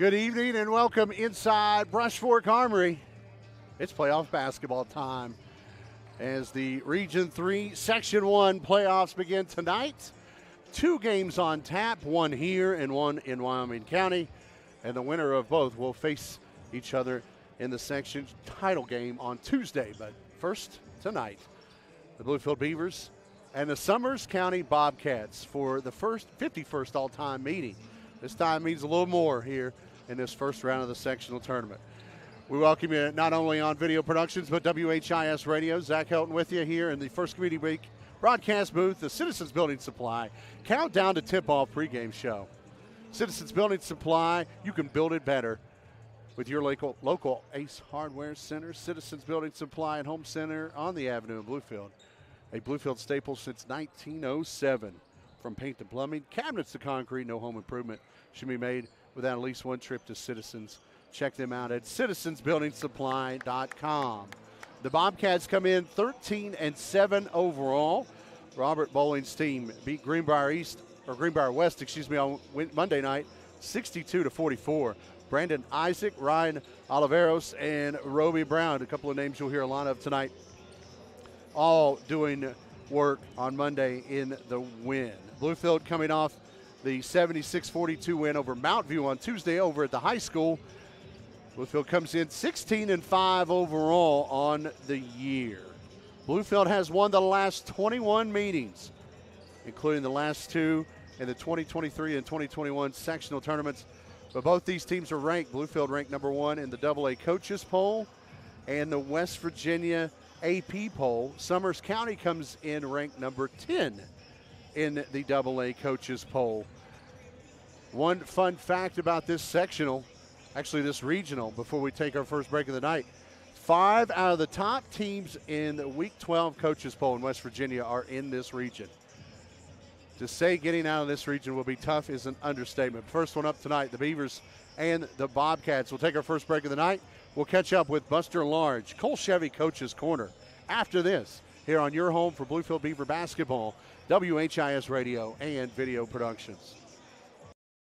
Good evening and welcome inside Brush Fork Armory. It's playoff basketball time as the Region 3 Section 1 playoffs begin tonight. 2 games on tap, one here and one in Wyoming County. And the winner of both will face each other in the section title game on Tuesday. But first, tonight, the Bluefield Beavers and the Summers County Bobcats for the 51st all-time meeting. This time means a little more here in this first round of the sectional tournament. We welcome you not only on Video Productions, but WHIS Radio. Zach Helton with you here in the First Community Week broadcast booth, the Citizens Building Supply countdown to tip-off pregame show. Citizens Building Supply, you can build it better with your local Ace Hardware Center, Citizens Building Supply and Home Center on the Avenue in Bluefield. A Bluefield staple since 1907. From paint to plumbing, cabinets to concrete, no home improvement should be made without at least one trip to Citizens. Check them out at citizensbuildingsupply.com. The Bobcats come in 13-7 overall. Robert Bowling's team beat Greenbrier West, on Monday night, 62-44. Brandon Isaac, Ryan Oliveros, and Roby Brown, a couple of names you'll hear a lot of tonight, all doing work on Monday in the win. Bluefield coming off the 76-42 win over Mount View on Tuesday over at the high school. Bluefield comes in 16-5 overall on the year. Bluefield has won the last 21 meetings, including the last 2 in the 2023 and 2021 sectional tournaments. But both these teams are ranked. Bluefield ranked number 1 in the AA coaches poll and the West Virginia AP poll. Summers County comes in ranked number 10 in the AA coaches poll. One fun fact about this sectional, actually this regional, before we take our first break of the night, 5 out of the top teams in the Week 12 coaches poll in West Virginia are in this region. To say getting out of this region will be tough is an understatement. First one up tonight, the Beavers and the Bobcats. We'll take our first break of the night. We'll catch up with Buster Large, Cole Chevy Coach's Corner, after this here on your home for Bluefield Beaver basketball, WHIS Radio and Video Productions.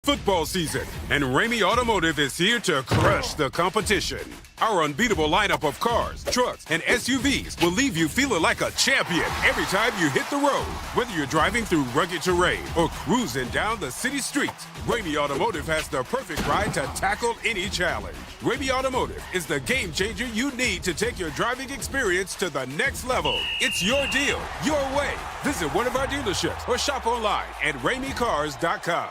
Football season, and Ramey Automotive is here to crush the competition. Our unbeatable lineup of cars, trucks, and SUVs will leave you feeling like a champion every time you hit the road. Whether you're driving through rugged terrain or cruising down the city streets, Ramey Automotive has the perfect ride to tackle any challenge. Ramey Automotive is the game changer you need to take your driving experience to the next level. It's your deal, your way. Visit one of our dealerships or shop online at RameyCars.com.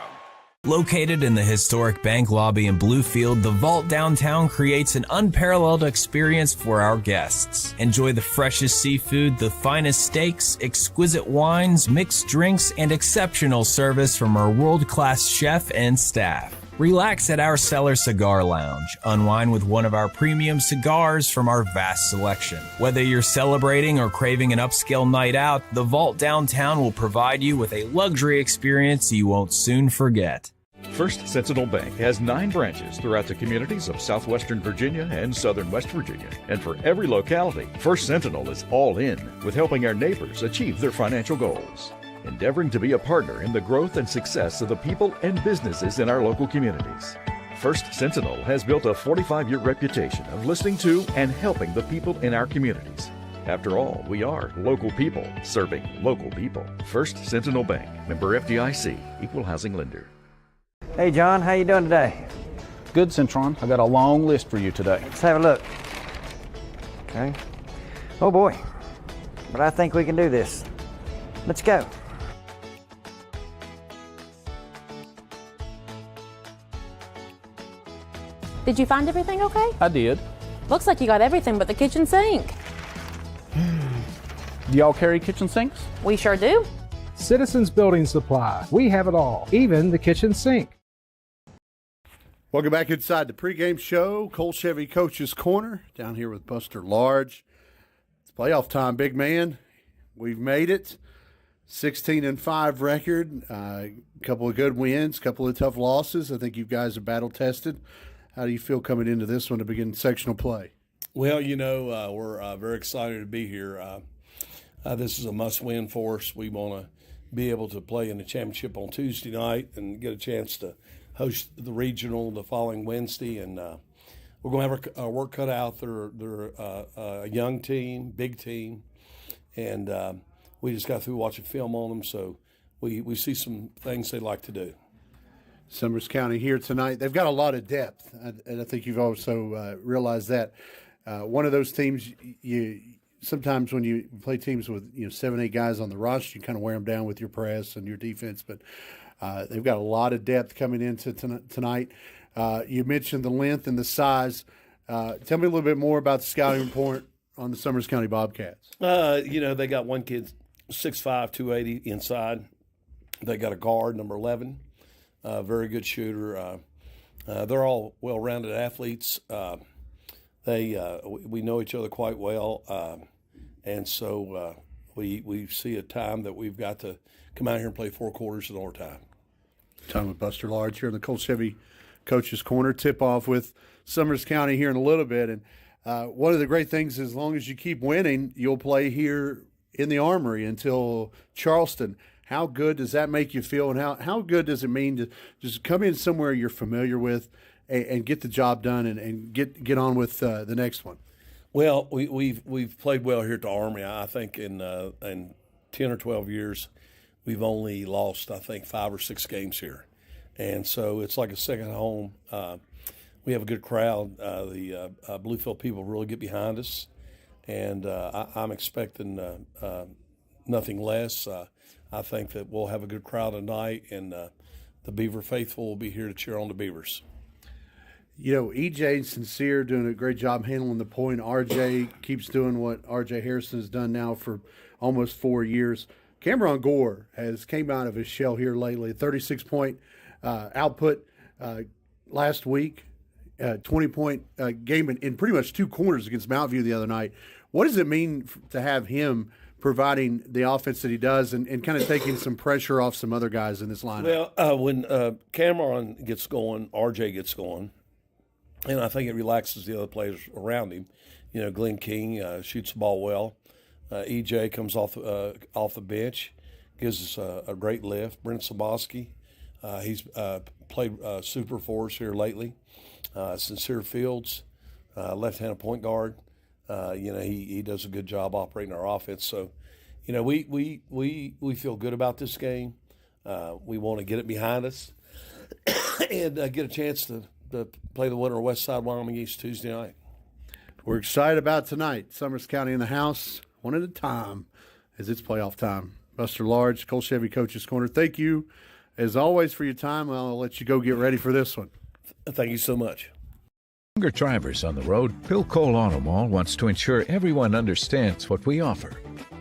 Located in the historic bank lobby in Bluefield, the Vault downtown creates an unparalleled experience for our guests. Enjoy the freshest seafood, the finest steaks, exquisite wines, mixed drinks, and exceptional service from our world-class chef and staff. Relax at our Cellar Cigar Lounge. Unwind with one of our premium cigars from our vast selection. Whether you're celebrating or craving an upscale night out, the Vault downtown will provide you with a luxury experience you won't soon forget. First Sentinel Bank has 9 branches throughout the communities of southwestern Virginia and southern West Virginia. And for every locality, First Sentinel is all in with helping our neighbors achieve their financial goals. Endeavoring to be a partner in the growth and success of the people and businesses in our local communities. First Sentinel has built a 45-year reputation of listening to and helping the people in our communities. After all, we are local people serving local people. First Sentinel Bank, member FDIC, equal housing lender. Hey John, how you doing today? Good, Centron. I got a long list for you today. Let's have a look. Okay. Oh boy, but I think we can do this. Let's go. Did you find everything okay? I did. Looks like you got everything but the kitchen sink. Do y'all carry kitchen sinks? We sure do. Citizens Building Supply. We have it all, even the kitchen sink. Welcome back inside the pregame show. Cole Chevy Coach's Corner, down here with Buster Large. It's playoff time, big man. We've made it. 16-5 record. A couple of good wins, a couple of tough losses. I think you guys are battle-tested. How do you feel coming into this one to begin sectional play? Well, we're very excited to be here. This is a must-win for us. We want to be able to play in the championship on Tuesday night and get a chance to host the regional the following Wednesday, and we're going to have our work cut out. They're a young team, big team, and we just got through watching film on them, so we see some things they like to do. Summers County here tonight. They've got a lot of depth, and I think you've also realized that. One of those teams, sometimes when you play teams with 7-8 guys on the roster, you kind of wear them down with your press and your defense. But they've got a lot of depth coming into tonight. You mentioned the length and the size. Tell me a little bit more about the scouting report on the Summers County Bobcats. They got one kid, 6'5", 280 inside. They got a guard, number 11, very good shooter. They're all well-rounded athletes. We know each other quite well, and so we see a time that we've got to come out here and play 4 quarters in overtime. Time with Buster Large here in the Colt Chevy Coach's Corner. Tip off with Summers County here in a little bit, and one of the great things, as long as you keep winning, you'll play here in the Armory until Charleston. How good does that make you feel, and how good does it mean to just come in somewhere you're familiar with and get the job done and get on with the next one? Well, we've played well here at the Armory. I think in 10 or 12 years, we've only lost, I think, 5 or 6 games here. And so it's like a second home. We have a good crowd. The Bluefield people really get behind us. And I'm expecting nothing less. I think that we'll have a good crowd tonight, and the Beaver faithful will be here to cheer on the Beavers. EJ and Sincere doing a great job handling the point. RJ keeps doing what RJ Harrison has done now for almost 4 years. Cameron Gore has came out of his shell here lately. 36-point output last week, 20-point game in pretty much 2 corners against Mount View the other night. What does it mean to have him providing the offense that he does and kind of taking some pressure off some other guys in this lineup? Well, when Cameron gets going, RJ gets going. And I think it relaxes the other players around him. Glenn King shoots the ball well. EJ comes off the bench, gives us a great lift. Brent Saboski, he's played super for us here lately. Sincere Fields, left-handed point guard. He does a good job operating our offense. So, we feel good about this game. We want to get it behind us and get a chance to play the winner of West Side Wyoming East Tuesday night. We're excited about tonight. Summers County in the house, one at a time, as it's playoff time. Buster Large, Colt Chevy Coach's Corner. Thank you, as always, for your time. I'll let you go get ready for this one. Thank you so much. Younger drivers on the road, Bill Cole Auto Mall wants to ensure everyone understands what we offer.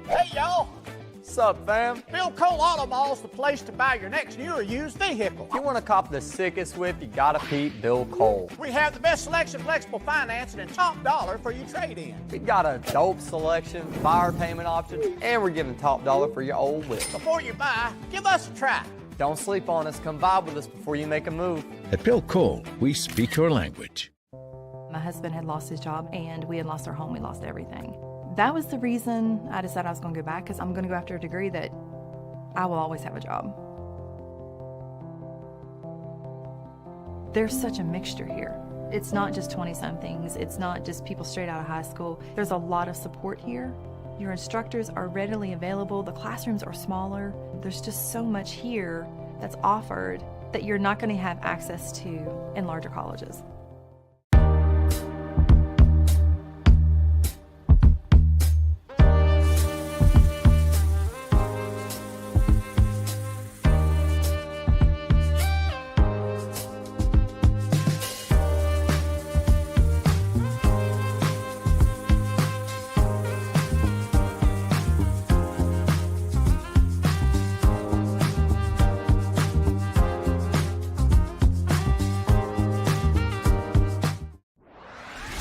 Hey, y'all. What's up, fam? Bill Cole Auto Mall's the place to buy your next new or used vehicle. If you want to cop the sickest whip, you gotta peep Bill Cole. We have the best selection, flexible financing, and top dollar for your trade-in. We got a dope selection, fire payment options, and we're giving top dollar for your old whip. Before you buy, give us a try. Don't sleep on us. Come vibe with us before you make a move. At Bill Cole, we speak your language. My husband had lost his job, and we had lost our home. We lost everything. That was the reason I decided I was going to go back, because I'm going to go after a degree that I will always have a job. There's such a mixture here. It's not just 20-somethings. It's not just people straight out of high school. There's a lot of support here. Your instructors are readily available. The classrooms are smaller. There's just so much here that's offered that you're not going to have access to in larger colleges.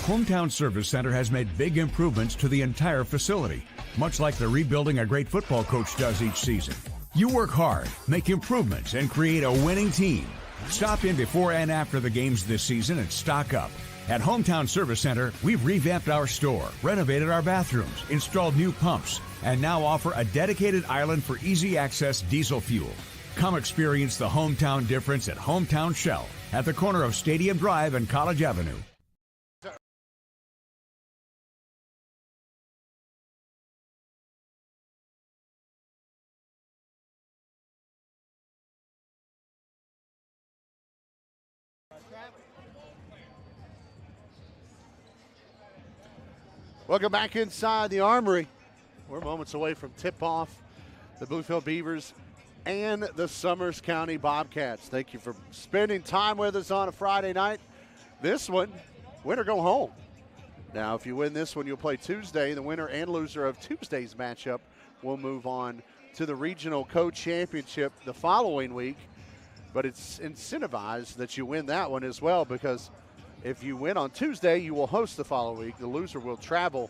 Hometown Service Center has made big improvements to the entire facility, much like the rebuilding a great football coach does each season. You work hard, make improvements, and create a winning team. Stop in before and after the games this season and stock up. At Hometown Service Center, we've revamped our store, renovated our bathrooms, installed new pumps, and now offer a dedicated island for easy access diesel fuel. Come experience the hometown difference at Hometown Shell at the corner of Stadium Drive and College Avenue. Welcome back inside the Armory. We're moments away from tip-off. The Bluefield Beavers and the Summers County Bobcats. Thank you for spending time with us on a Friday night. This one, win or go home. Now, if you win this one, you'll play Tuesday. The winner and loser of Tuesday's matchup will move on to the regional co-championship the following week. But it's incentivized that you win that one as well, because if you win on Tuesday, you will host the following week. The loser will travel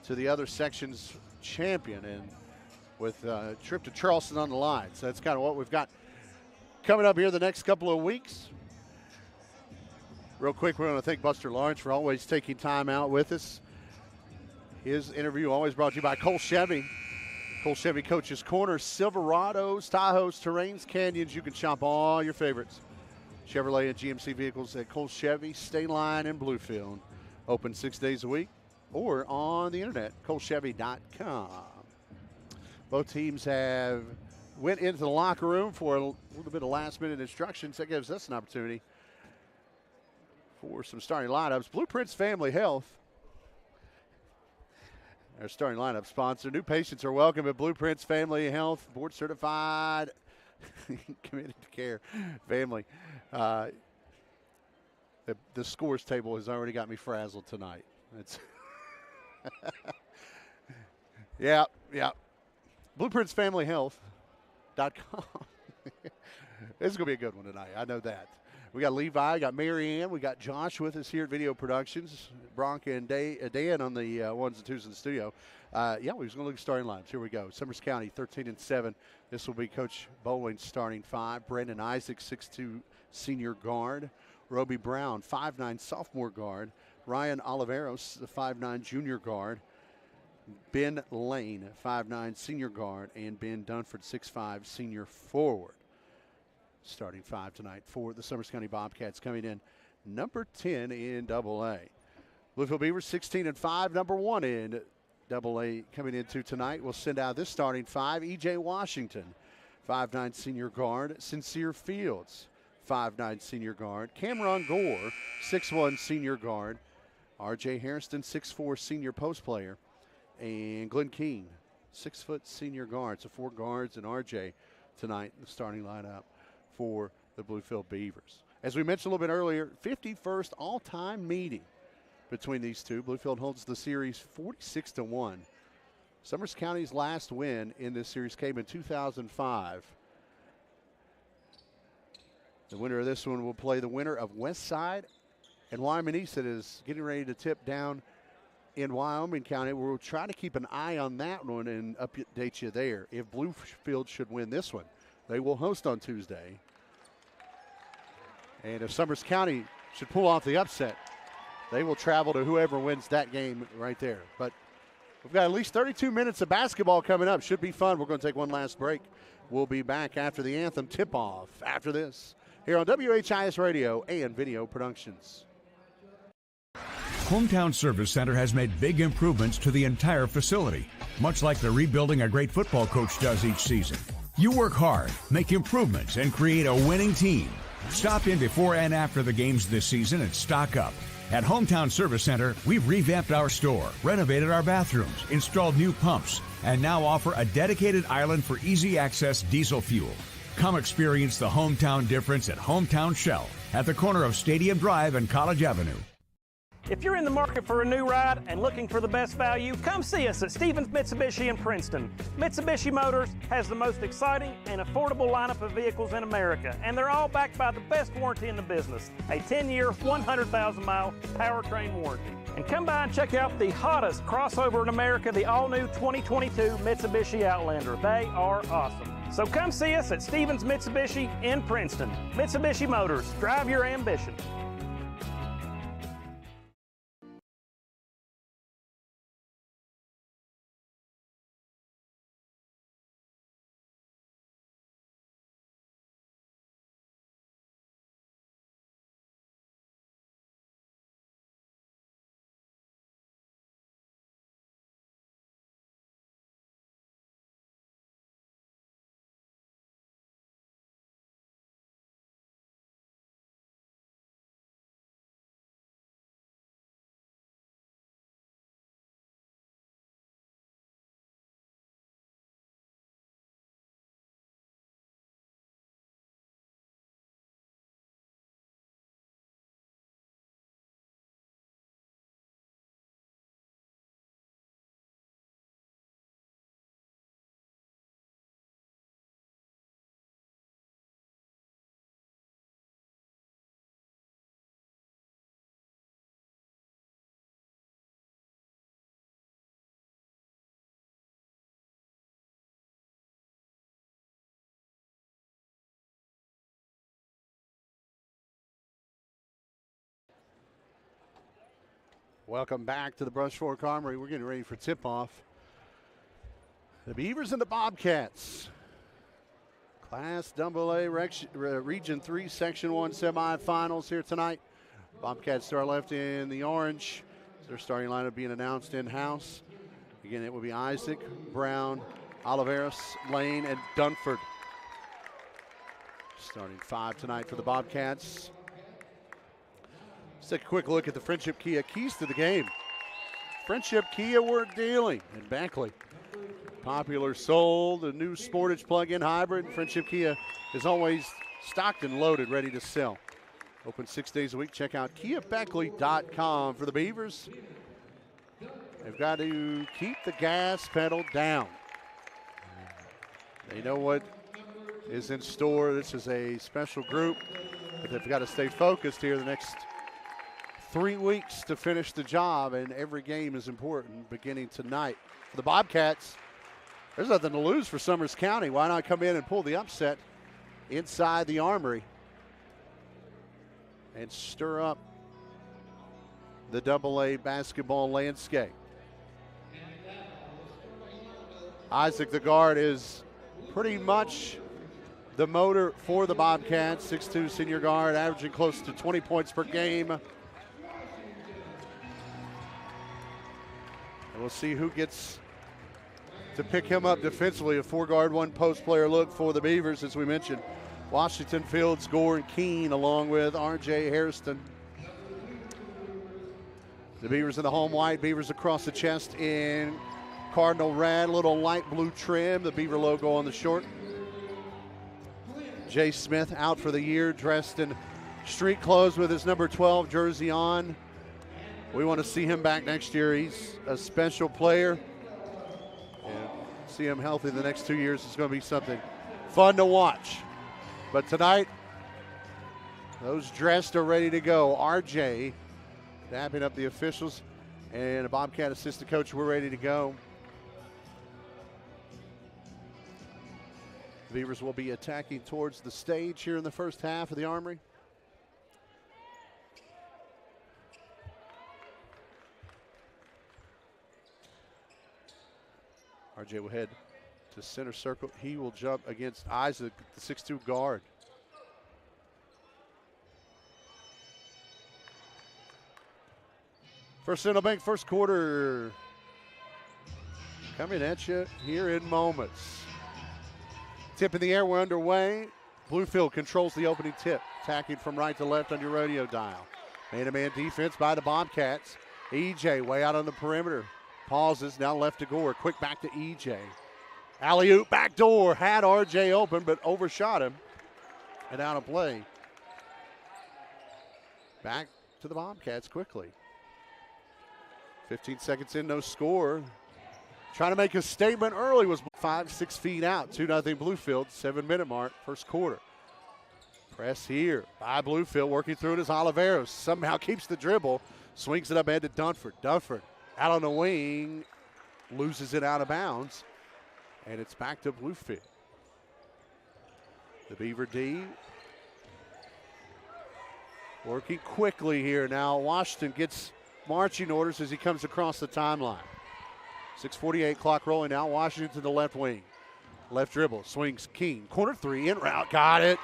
to the other section's champion, and with a trip to Charleston on the line. So that's kind of what we've got coming up here the next couple of weeks. Real quick, we're going to thank Buster Lawrence for always taking time out with us. His interview always brought to you by Cole Chevy. Cole Chevy Coach's Corner, Silverados, Tahoes, Terrains, Canyons. You can shop all your favorites. Chevrolet and GMC vehicles at Cole Chevy, State Line, and Bluefield. Open 6 days a week or on the internet, colechevy.com. Both teams have went into the locker room for a little bit of last-minute instructions. That gives us an opportunity for some starting lineups. Blueprints Family Health, our starting lineup sponsor. New patients are welcome at Blueprints Family Health, board-certified, committed to care family. The scores table has already got me frazzled tonight. It's yeah. BlueprintsFamilyHealth.com. This is going to be a good one tonight. I know that. We got Levi, got Mary Ann, we got Josh with us here at Video Productions, Bronca and Dan on the ones and twos in the studio. We're just going to look at starting lines. Here we go. Summers County 13-7. This will be Coach Bowling's starting five. Brandon Isaac, 6'2", senior guard. Roby Brown, 5'9", sophomore guard. Ryan Oliveros, the 5'9", junior guard. Ben Lane, 5'9", senior guard, and Ben Dunford, 6'5", senior forward. Starting five tonight for the Summers County Bobcats, coming in number 10 in AA. Bluefield Beavers 16-5, number 1 in AA, coming into tonight. We'll send out this starting five. E.J. Washington, 5'9", senior guard. Sincere Fields, 5'9", senior guard. Cameron Gore, 6'1", senior guard. R.J. Harrison, 6'4", senior post player. And Glenn Keene, 6 foot senior guard. So 4 guards and R.J. tonight in the starting lineup for the Bluefield Beavers. As we mentioned a little bit earlier, 51st all-time meeting between these two. Bluefield holds the series 46-1. Summers County's last win in this series came in 2005. The winner of this one will play the winner of Westside and Wyoming East, that is getting ready to tip down in Wyoming County. We'll try to keep an eye on that one and update you there. If Bluefield should win this one, they will host on Tuesday. And if Summers County should pull off the upset, they will travel to whoever wins that game right there. But we've got at least 32 minutes of basketball coming up. Should be fun. We're going to take one last break. We'll be back after the anthem tip-off after this here on WHIS Radio and Video Productions. Hometown Service Center has made big improvements to the entire facility, much like the rebuilding a great football coach does each season. You work hard, make improvements, and create a winning team. Stop in before and after the games this season and stock up. At Hometown Service Center, we've revamped our store, renovated our bathrooms, installed new pumps, and now offer a dedicated island for easy access diesel fuel. Come experience the hometown difference at Hometown Shell at the corner of Stadium Drive and College Avenue. If you're in the market for a new ride and looking for the best value, come see us at Stevens Mitsubishi in Princeton. Mitsubishi Motors has the most exciting and affordable lineup of vehicles in America, and they're all backed by the best warranty in the business, a 10-year, 100,000-mile powertrain warranty. And come by and check out the hottest crossover in America, the all-new 2022 Mitsubishi Outlander. They are awesome. So come see us at Stevens Mitsubishi in Princeton. Mitsubishi Motors, drive your ambition. Welcome back to the Brush Fork Armory. We're getting ready for tip-off. The Beavers and the Bobcats. Class AA Region 3 Section 1 semifinals here tonight. Bobcats to our left in the orange. Their starting lineup being announced in-house. Again, it will be Isaac, Brown, Oliveros, Lane, and Dunford. Starting 5 tonight for the Bobcats. Let's take a quick look at the Friendship Kia keys to the game. Friendship Kia, we're dealing in Beckley. Popular sold, the new Sportage plug-in hybrid. Friendship Kia is always stocked and loaded, ready to sell. Open 6 days a week. Check out KiaBeckley.com. For the Beavers, they've got to keep the gas pedal down. They know what is in store. This is a special group, but they've got to stay focused here the next 3 weeks to finish the job, and every game is important beginning tonight. For the Bobcats, there's nothing to lose for Summers County. Why not come in and pull the upset inside the Armory and stir up the AA basketball landscape? Isaac, the guard, is pretty much the motor for the Bobcats. 6'2" senior guard, averaging close to 20 points per game. And we'll see who gets to pick him up defensively. A 4-guard, 1-post player look for the Beavers, as we mentioned. Washington, Fields, Gore, and Keene, along with R.J. Hairston. The Beavers in the home white, Beavers across the chest in Cardinal red, little light blue trim, the Beaver logo on the short. Jay Smith out for the year, dressed in street clothes with his number 12 jersey on. We want to see him back next year. He's a special player. And see him healthy the next 2 years is going to be something fun to watch. But tonight, those dressed are ready to go. RJ dapping up the officials, and a Bobcat assistant coach, we're ready to go. The Beavers will be attacking towards the stage here in the first half of the Armory. RJ will head to center circle. He will jump against Isaac, the 6'2" guard. First Central Bank first quarter coming at you here in moments. Tip in the air, we're underway. Bluefield controls the opening tip. Attacking from right to left on your radio dial. Man-to-man defense by the Bobcats. EJ way out on the perimeter. Pauses, now left to Gore. Quick back to EJ. Alley-oop, back door. Had RJ open, but overshot him. And out of play. Back to the Bobcats quickly. 15 seconds in, no score. Trying to make a statement early, was 5-6 feet out. 2-0 Bluefield, 7-minute mark, first quarter. Press here by Bluefield, working through it as Oliveros. Somehow keeps the dribble, swings it up ahead to Dunford. Dunford out on the wing, loses it out of bounds, and it's back to Bluefield. The Beaver D working quickly here now. Washington gets marching orders as he comes across the timeline. 6:48 clock rolling now. Washington to the left wing. Left dribble, swings Keene. Corner three, in route, got it.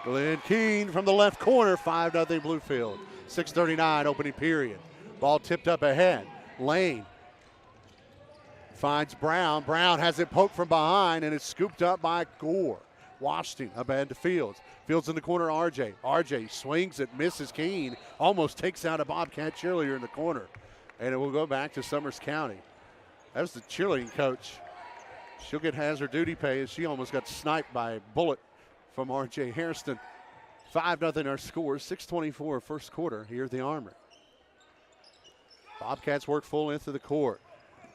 Glenn Keene from the left corner, 5-0 Bluefield. 6:39 opening period. Ball tipped up ahead. Lane finds Brown. Brown has it poked from behind, and it's scooped up by Gore. Washington up ahead to Fields. Fields in the corner, RJ. RJ swings it, misses Keene. Almost takes out a Bobcat cheerleader in the corner. And it will go back to Summers County. That was the cheerleading coach. She'll get hazard duty pay as she almost got sniped by a bullet from R.J. Hairston. 5-0 our score. 6:24 first quarter here at the Armory. Bobcats work full into the court.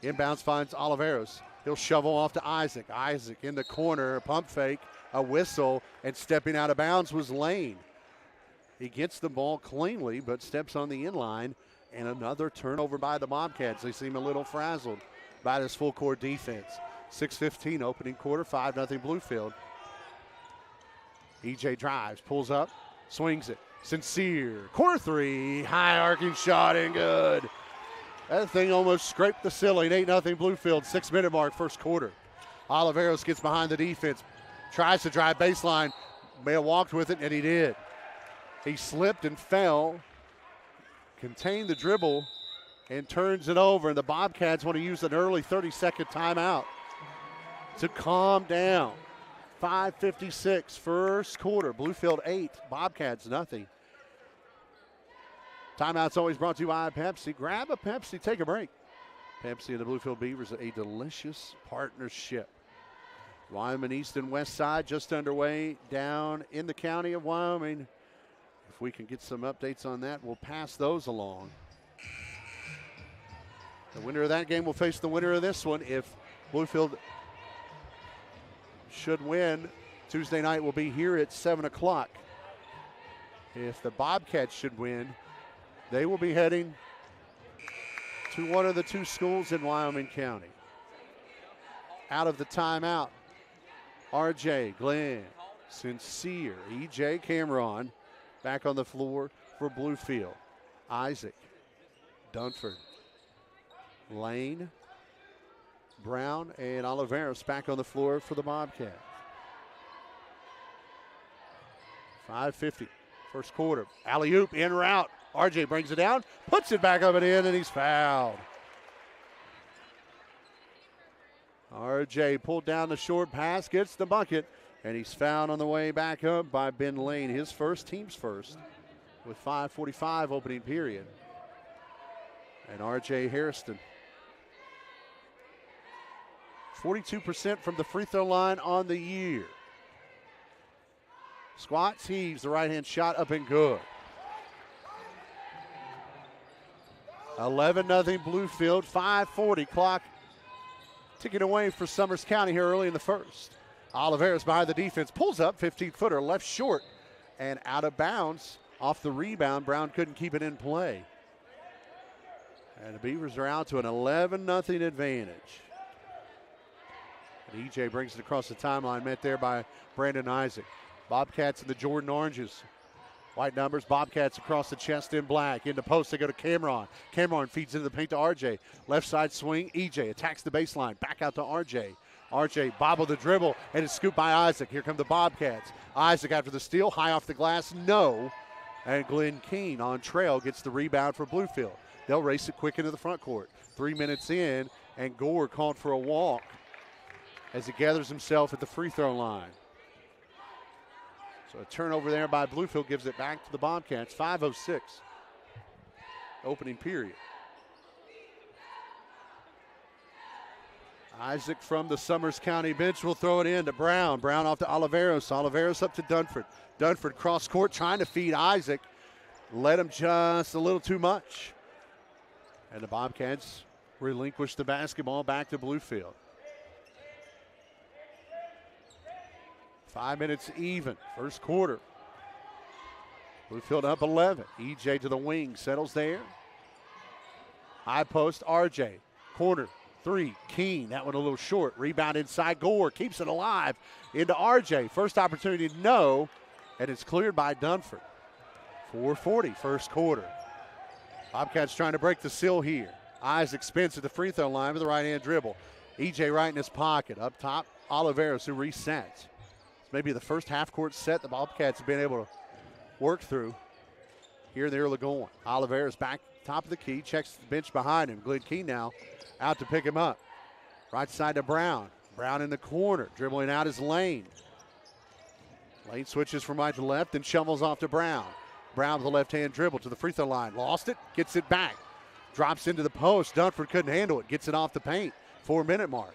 Inbounds finds Oliveros. He'll shovel off to Isaac. Isaac in the corner, a pump fake, a whistle, and stepping out of bounds was Lane. He gets the ball cleanly, but steps on the inline, and another turnover by the Bobcats. They seem a little frazzled by this full court defense. 6:15 opening quarter, 5-0 Bluefield. EJ drives, pulls up, swings it. Sincere, corner three, high arcing shot and good. That thing almost scraped the ceiling. 8-0 Bluefield, 6-minute mark, first quarter. Oliveros gets behind the defense, tries to drive baseline. May have walked with it, and he did. He slipped and fell, contained the dribble, and turns it over. And the Bobcats want to use an early 30-second timeout to calm down. 5:56, first quarter. Bluefield 8, Bobcats nothing. Timeout's always brought to you by Pepsi. Grab a Pepsi, take a break. Pepsi and the Bluefield Beavers, a delicious partnership. Wyoming East and West Side just underway down in the county of Wyoming. If we can get some updates on that, we'll pass those along. The winner of that game will face the winner of this one. If Bluefield should win, Tuesday night will be here at 7 o'clock. If the Bobcats should win, they will be heading to one of the two schools in Wyoming County. Out of the timeout, RJ, Glenn, Sincere, EJ, Cameron back on the floor for Bluefield. Isaac, Dunford, Lane, Brown, and Oliveros back on the floor for the Bobcats. 5:50, first quarter. Alley-oop, in route. RJ brings it down, puts it back up and in, and he's fouled. RJ pulled down the short pass, gets the bucket, and he's fouled on the way back up by Ben Lane. His first, team's first, with 5:45 opening period. And RJ Harrison, 42% from the free throw line on the year. Squats, heaves, the right-hand shot up and good. 11-0 Bluefield, 5:40 clock ticking away for Summers County here early in the first. Oliveros behind the defense, pulls up, 15-footer, left short, and out of bounds off the rebound. Brown couldn't keep it in play. And the Beavers are out to an 11-0 advantage. And EJ brings it across the timeline, met there by Brandon Isaac. Bobcats in the Jordan Oranges. White numbers, Bobcats across the chest in black. In the post, they go to Cameron. Cameron feeds into the paint to RJ. Left side swing, EJ attacks the baseline. Back out to RJ. RJ bobbled the dribble, and it's scooped by Isaac. Here come the Bobcats. Isaac after the steal, high off the glass, no. And Glenn Keene on trail gets the rebound for Bluefield. They'll race it quick into the front court. 3 minutes in, and Gore called for a walk as he gathers himself at the free throw line. So a turnover there by Bluefield gives it back to the Bobcats. 5:06 opening period. Isaac from the Summers County bench will throw it in to Brown. Brown off to Oliveros. Oliveros up to Dunford. Dunford cross court trying to feed Isaac. Led him just a little too much. And the Bobcats relinquish the basketball back to Bluefield. 5 minutes even, first quarter. Bluefield up 11. EJ to the wing, settles there. High post, RJ. Corner, three, Keene. That one a little short. Rebound inside, Gore keeps it alive. Into RJ. First opportunity, no. And it's cleared by Dunford. 4:40, first quarter. Bobcats trying to break the seal here. Isaac spins at the free throw line with the right-hand dribble. EJ right in his pocket. Up top, Oliveros who resets. Maybe the first half-court set the Bobcats have been able to work through here in the early going. Oliveros back top of the key, checks the bench behind him. Glenn Keene now out to pick him up. Right side to Brown. Brown in the corner, dribbling out is Lane. Lane switches from right to left and shovels off to Brown. Brown with a left-hand dribble to the free throw line. Lost it, gets it back. Drops into the post. Dunford couldn't handle it, gets it off the paint. 4-minute mark.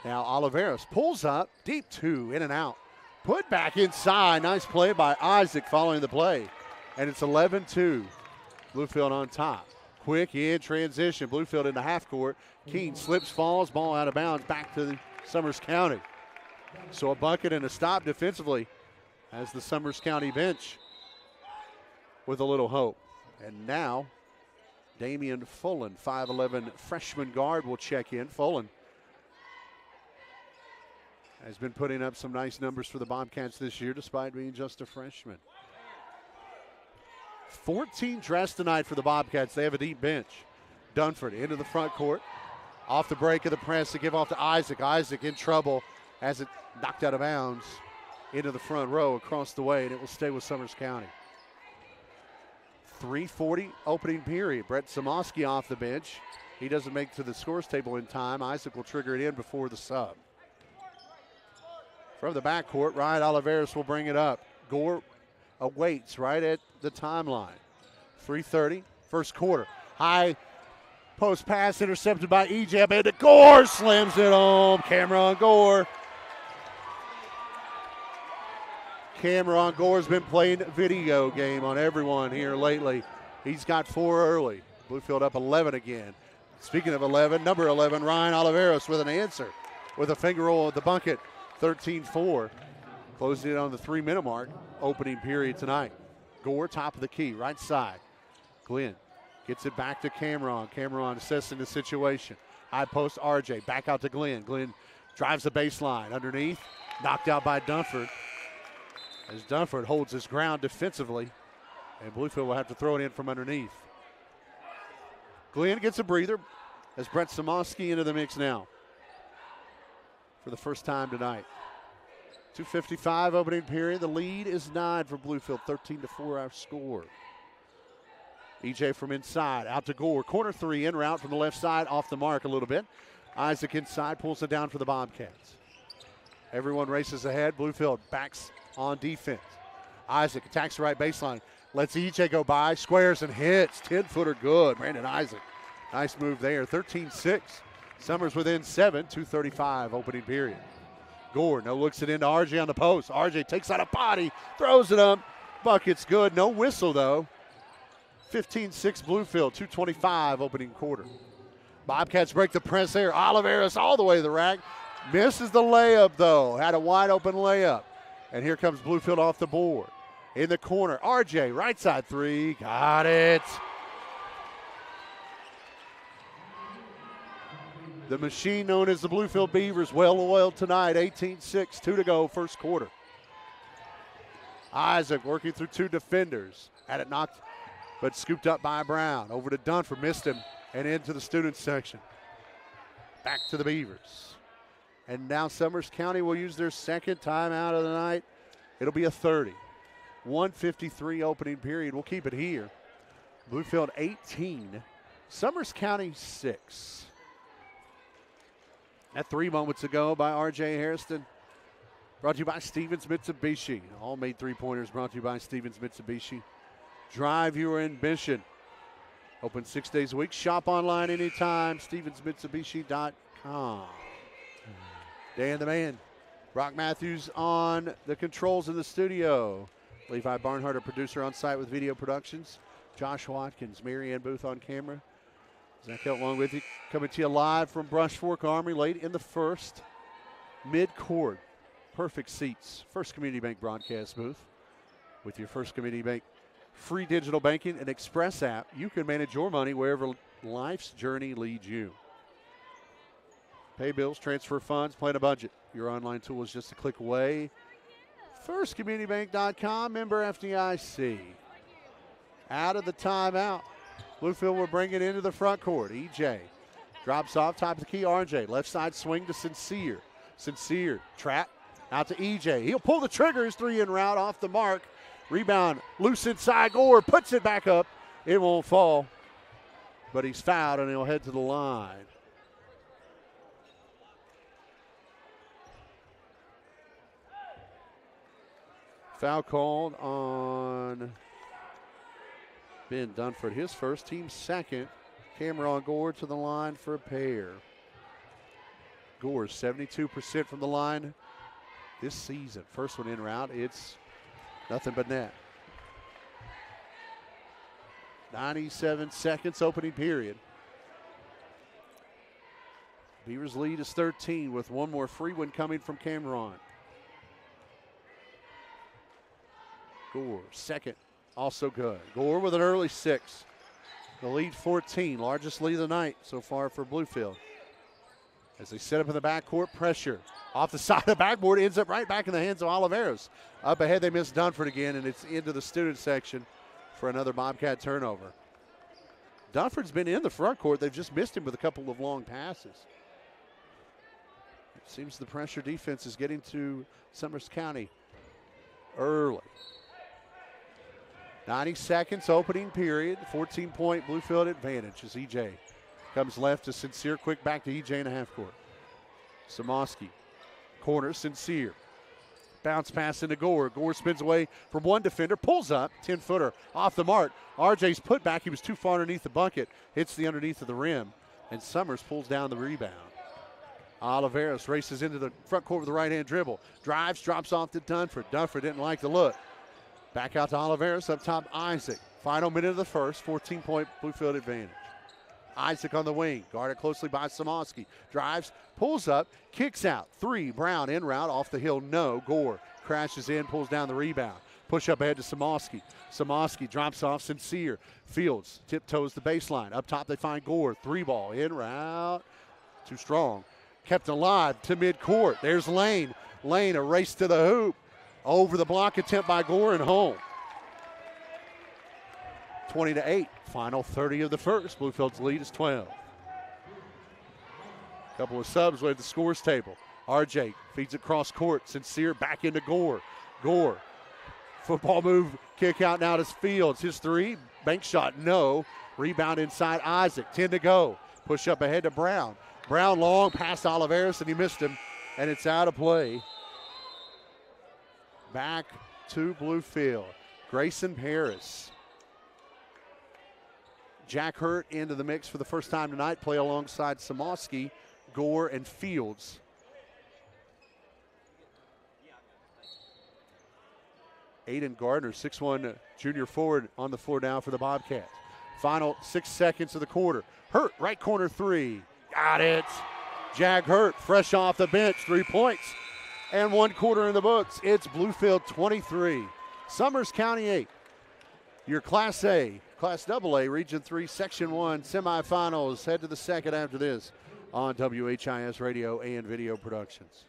Now Oliveros pulls up, deep two, in and out. Put back inside. Nice play by Isaac following the play. And it's 11-2. Bluefield on top. Quick in transition. Bluefield into half court. Keene slips, falls, ball out of bounds back to Summers County. So a bucket and a stop defensively as the Summers County bench with a little hope. And now Damian Fullen, 5'11 freshman guard, will check in. Fullen has been putting up some nice numbers for the Bobcats this year despite being just a freshman. 14 dressed tonight for the Bobcats. They have a deep bench. Dunford into the front court. Off the break of the press to give off to Isaac. Isaac in trouble as it knocked out of bounds into the front row across the way, and it will stay with Summers County. 3:40 opening period. Brett Samoski off the bench. He doesn't make it to the scores table in time. Isaac will trigger it in before the sub. From the backcourt, Ryan Oliveros will bring it up. Gore awaits right at the timeline. 3:30, first quarter. High post pass intercepted by Ejab, and Gore slams it home. Cameron Gore. Cameron Gore's been playing video game on everyone here lately. He's got 4 early. Bluefield up 11 again. Speaking of 11, number 11, Ryan Oliveros with an answer with a finger roll at the bucket. 13-4. Closing it on the 3-minute mark. Opening period tonight. Gore top of the key, right side. Glenn gets it back to Cameron. Cameron assessing the situation. High post RJ. Back out to Glenn. Glenn drives the baseline. Underneath. Knocked out by Dunford. As Dunford holds his ground defensively. And Bluefield will have to throw it in from underneath. Glenn gets a breather as Brett Samoski into the mix now. For the first time tonight. 2:55 opening period. The lead is 9 for Bluefield. 13-4 our score. EJ from inside, out to Gore. Corner 3 in route from the left side, off the mark a little bit. Isaac inside, pulls it down for the Bobcats. Everyone races ahead. Bluefield backs on defense. Isaac attacks the right baseline. Lets EJ go by, squares and hits. 10-footer good. Brandon Isaac. Nice move there. 13-6. Summers within 7. 2:35 opening period. Gore no looks it into RJ on the post. RJ takes out a body, throws it up. Bucket's good. No whistle though. 15-6 Bluefield. 2:25 opening quarter. Bobcats break the press there. Oliveros all the way to the rack. Misses the layup though. Had a wide open layup. And here comes Bluefield off the board. In the corner, RJ, right side 3. Got it. The machine known as the Bluefield Beavers, well oiled tonight. 18-6, 2 to go, first quarter. Isaac working through 2 defenders. Had it knocked, but scooped up by Brown. Over to Dunford, missed him, and into the students section. Back to the Beavers. And now Summers County will use their second timeout of the night. It'll be a 30. 1:53 opening period. We'll keep it here. Bluefield 18, Summers County 6. That 3 moments ago by R.J. Harrison. Brought to you by Stevens Mitsubishi. All made 3-pointers brought to you by Stevens Mitsubishi. Drive your ambition. Open 6 days a week. Shop online anytime. StevensMitsubishi.com. Dan the Man. Brock Matthews on the controls in the studio. Levi Barnhart, a producer on site with video productions. Josh Watkins, Marianne Booth on camera. Zach Helt along with you. Coming to you live from Brush Fork Armory late in the first. Mid-court. Perfect seats. First Community Bank broadcast booth. With your First Community Bank free digital banking and express app, you can manage your money wherever life's journey leads you. Pay bills, transfer funds, plan a budget. Your online tool is just a click away. FirstCommunityBank.com, member FDIC. Out of the timeout. Bluefield will bring it into the front court. EJ drops off, top of the key, RJ. Left side swing to Sincere. Sincere, trap, out to EJ. He'll pull the trigger, his 3 in route, off the mark. Rebound, loose inside, Gore puts it back up. It won't fall, but he's fouled and he'll head to the line. Foul called on Ben Dunford, his first, team second. Cameron Gore to the line for a pair. Gore 72% from the line this season. First one in route, it's nothing but net. 97 seconds opening period. Beavers lead is 13 with one more free one coming from Cameron. Gore, second, also good. Gore with an early 6. The lead 14, largest lead of the night so far for Bluefield. As they set up in the backcourt, pressure. Off the side of the backboard, ends up right back in the hands of Oliveros. Up ahead, they miss Dunford again, and it's into the student section for another Bobcat turnover. Dunford's been in the front court. They've just missed him with a couple of long passes. It seems the pressure defense is getting to Summers County early. 90 seconds opening period. 14-point Bluefield advantage as EJ comes left to Sincere. Quick back to EJ in the half court. Samoski, corner, Sincere. Bounce pass into Gore. Gore spins away from one defender, pulls up, 10-footer off the mark. RJ's put back. He was too far underneath the bucket. Hits the underneath of the rim, and Summers pulls down the rebound. Oliveros races into the front court with the right-hand dribble. Drives, drops off to Dunford. Dunford didn't like the look. Back out to Oliveros, up top Isaac. Final minute of the first, 14-point Bluefield advantage. Isaac on the wing, guarded closely by Samoski. Drives, pulls up, kicks out. 3, Brown in route, off the hill, no. Gore crashes in, pulls down the rebound. Push up ahead to Samoski. Samoski drops off Sincere. Fields tiptoes the baseline. Up top they find Gore. 3-ball in route. Too strong. Kept alive to midcourt. There's Lane. Lane, a race to the hoop. Over the block attempt by Gore and home. 20-8. Final 30 of the first. Bluefield's lead is 12. Couple of subs with the scores table. RJ feeds across court. Sincere back into Gore. Gore. Football move. Kick out now to Fields. His 3. Bank shot. No. Rebound inside Isaac. 10 to go. Push up ahead to Brown. Brown long past Oliveros, and he missed him. And it's out of play. Back to Bluefield. Grayson Paris. Jack Hurt into the mix for the first time tonight. Play alongside Samoski, Gore, and Fields. Aiden Gardner, 6'1" junior forward, on the floor now for the Bobcats. Final 6 seconds of the quarter. Hurt, right corner 3. Got it. Jag Hurt, fresh off the bench, 3 points. And 1 quarter in the books. It's Bluefield 23, Summers County 8. Your Class A, Class AA, Region 3, Section 1 semifinals. Head to the second after this on WHIS Radio and Video Productions.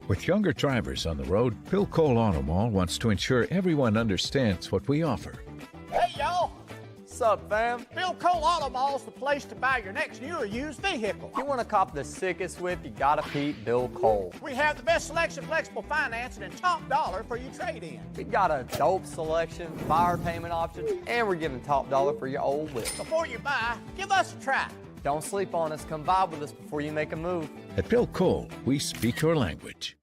With younger drivers on the road, Bill Cole Auto Mall wants to ensure everyone understands what we offer. Hey, y'all. Sup, fam? Bill Cole Auto Mall's the place to buy your next new or used vehicle. If you want to cop the sickest whip, you gotta peep Bill Cole. We have the best selection of flexible financing and top dollar for your trade-in. We got a dope selection, fire payment options, and we're giving top dollar for your old whip. Before you buy, give us a try. Don't sleep on us. Come vibe with us before you make a move. At Bill Cole, we speak your language.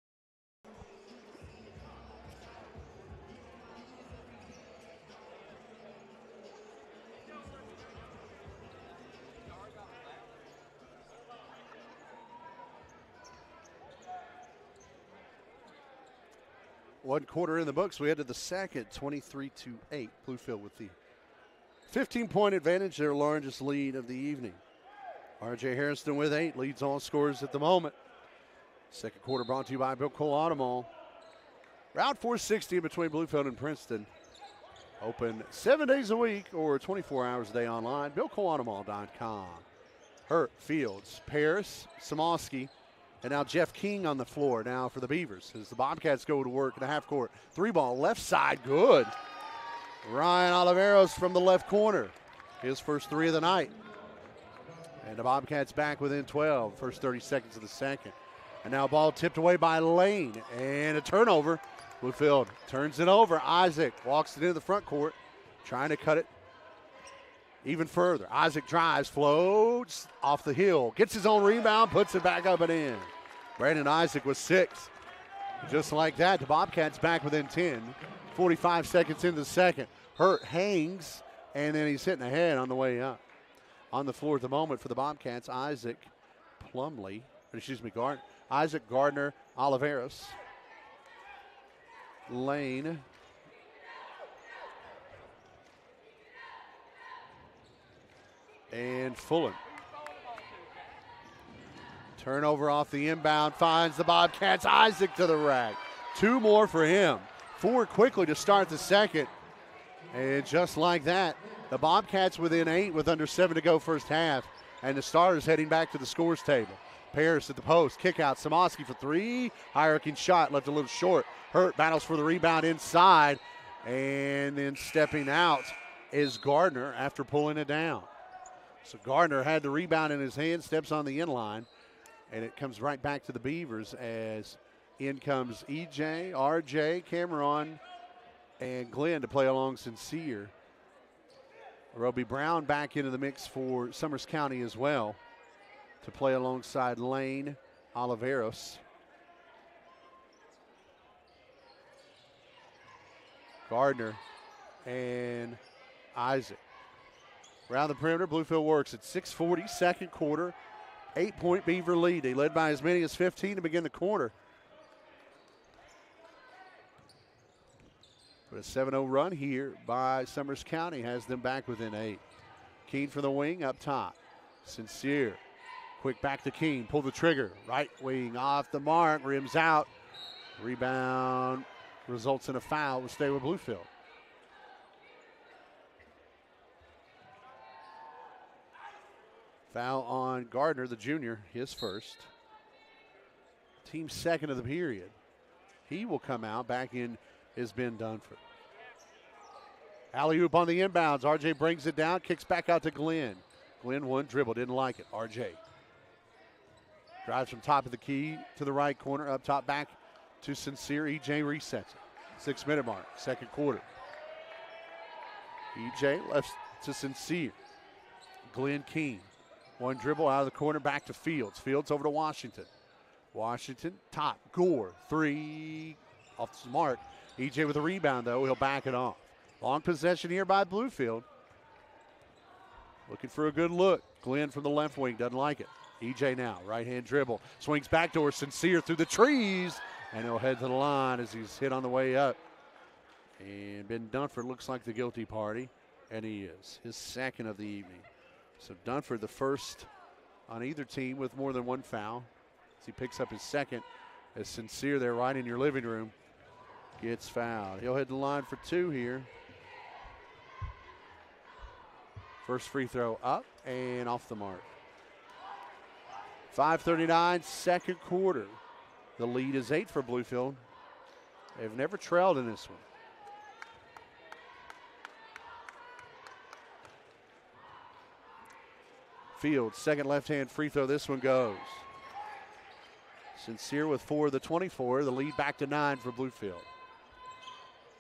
One quarter in the books. We head to the second, 23-8. Bluefield with the 15-point advantage, their largest lead of the evening. R.J. Harrison with 8, leads all scorers at the moment. Second quarter brought to you by Bill Cole Auto Mall. Route 460 in between Bluefield and Princeton. Open 7 days a week or 24 hours a day online. BillColeAutomall.com. Hurt, Fields, Paris, Samoski, and now Jeff King on the floor now for the Beavers as the Bobcats go to work in the half court. 3-ball left side, good. Ryan Oliveros from the left corner. His first 3 of the night. And the Bobcats back within 12, first 30 seconds of the second. And now ball tipped away by Lane and a turnover. Bluefield turns it over. Isaac walks it into the front court, trying to cut it even further. Isaac drives, floats off the hill, gets his own rebound, puts it back up and in. Brandon Isaac with 6. Just like that, the Bobcats back within 10. 45 seconds into the second. Hurt hangs, and then he's hitting the head on the way up. On the floor at the moment for the Bobcats, Isaac Gardner, Oliveros, Lane, . and Fullen. Turnover off the inbound, finds the Bobcats. Isaac to the rack. 2 more for him. 4 quickly to start the second. And just like that, the Bobcats within 8 with under 7 to go first half. And the starters heading back to the scores table. Paris at the post, kick out. Samoski for 3. High-arcing shot, left a little short. Hurt battles for the rebound inside. And then stepping out is Gardner after pulling it down. So Gardner had the rebound in his hand, steps on the inline. And it comes right back to the Beavers as in comes EJ, RJ, Cameron, and Glenn to play along Sincere. Roby Brown back into the mix for Summers County as well to play alongside Lane Oliveros. Gardner and Isaac. Around the perimeter, Bluefield works at 6:40, second quarter. 8-point Beaver lead. They led by as many as 15 to begin the quarter. But a 7-0 run here by Summers County has them back within 8. Keene for the wing up top. Sincere. Quick back to Keene. Pull the trigger. Right wing off the mark. Rims out. Rebound results in a foul. Will stay with Bluefield. Foul on Gardner, the junior, his first. Team second of the period. He will come out. Back in is Ben Dunford. Alley-oop on the inbounds. RJ brings it down, kicks back out to Glenn. Glenn one dribble, didn't like it. RJ drives from top of the key to the right corner, up top back to Sincere. EJ resets it. 6-minute mark, second quarter. EJ left to Sincere. Glenn Keene. One dribble out of the corner, back to Fields. Fields over to Washington. Washington, top, Gore, 3, off the mark. EJ with a rebound, though. He'll back it off. Long possession here by Bluefield. Looking for a good look. Glenn from the left wing, doesn't like it. EJ now, right-hand dribble. Swings backdoor, Sincere through the trees, and he'll head to the line as he's hit on the way up. And Ben Dunford looks like the guilty party, and he is. His second of the evening. So Dunford, the first on either team with more than one foul. As he picks up his second, as Sincere there right in your living room gets fouled. He'll head to the line for 2 here. First free throw up and off the mark. 5:39, second quarter. The lead is 8 for Bluefield. They've never trailed in this one. Fields, second left-hand free throw. This one goes. Sincere with 4 of the 24. The lead back to 9 for Bluefield.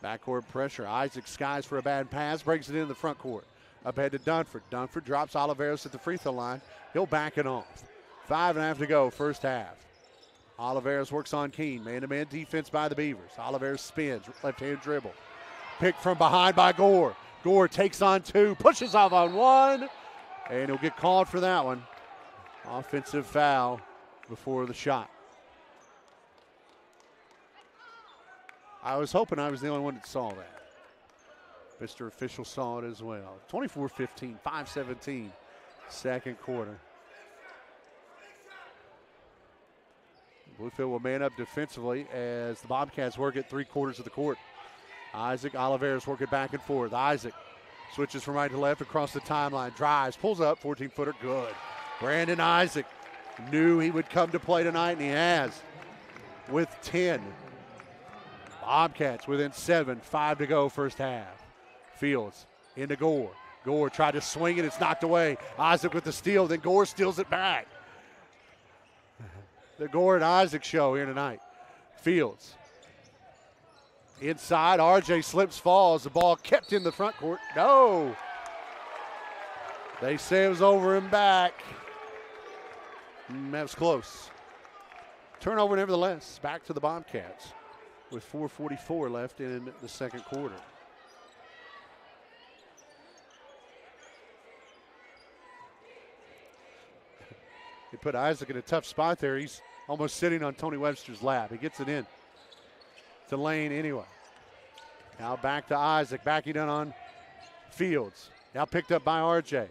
Backcourt pressure. Isaac skies for a bad pass. Breaks it in the front court. Up ahead to Dunford. Dunford drops Oliveros at the free throw line. He'll back it off. 5.5 to go, first half. Oliveros works on Keene. Man-to-man defense by the Beavers. Oliveros spins. Left-hand dribble. Picked from behind by Gore. Gore takes on 2. Pushes off on 1. And he'll get called for that one. Offensive foul before the shot. I was hoping I was the only one that saw that. Mr. Official saw it as well. 24-15, 5:17, second quarter. Bluefield will man up defensively as the Bobcats work at 3/4 of the court. Isaac Oliveros working back and forth. Isaac switches from right to left across the timeline. Drives, pulls up, 14-footer, good. Brandon Isaac knew he would come to play tonight, and he has with 10. Bobcats within 7, 5 to go first half. Fields into Gore. Gore tried to swing it, it's knocked away. Isaac with the steal, then Gore steals it back. The Gore and Isaac show here tonight. Fields. Inside, RJ slips, falls. The ball kept in the front court. No. They say it was over and back. That was close. Turnover nevertheless. Back to the Bobcats with 4:44 left in the second quarter. They put Isaac in a tough spot there. He's almost sitting on Tony Webster's lap. He gets it in to Lane anyway. Now back to Isaac, backing in on Fields. Now picked up by RJ.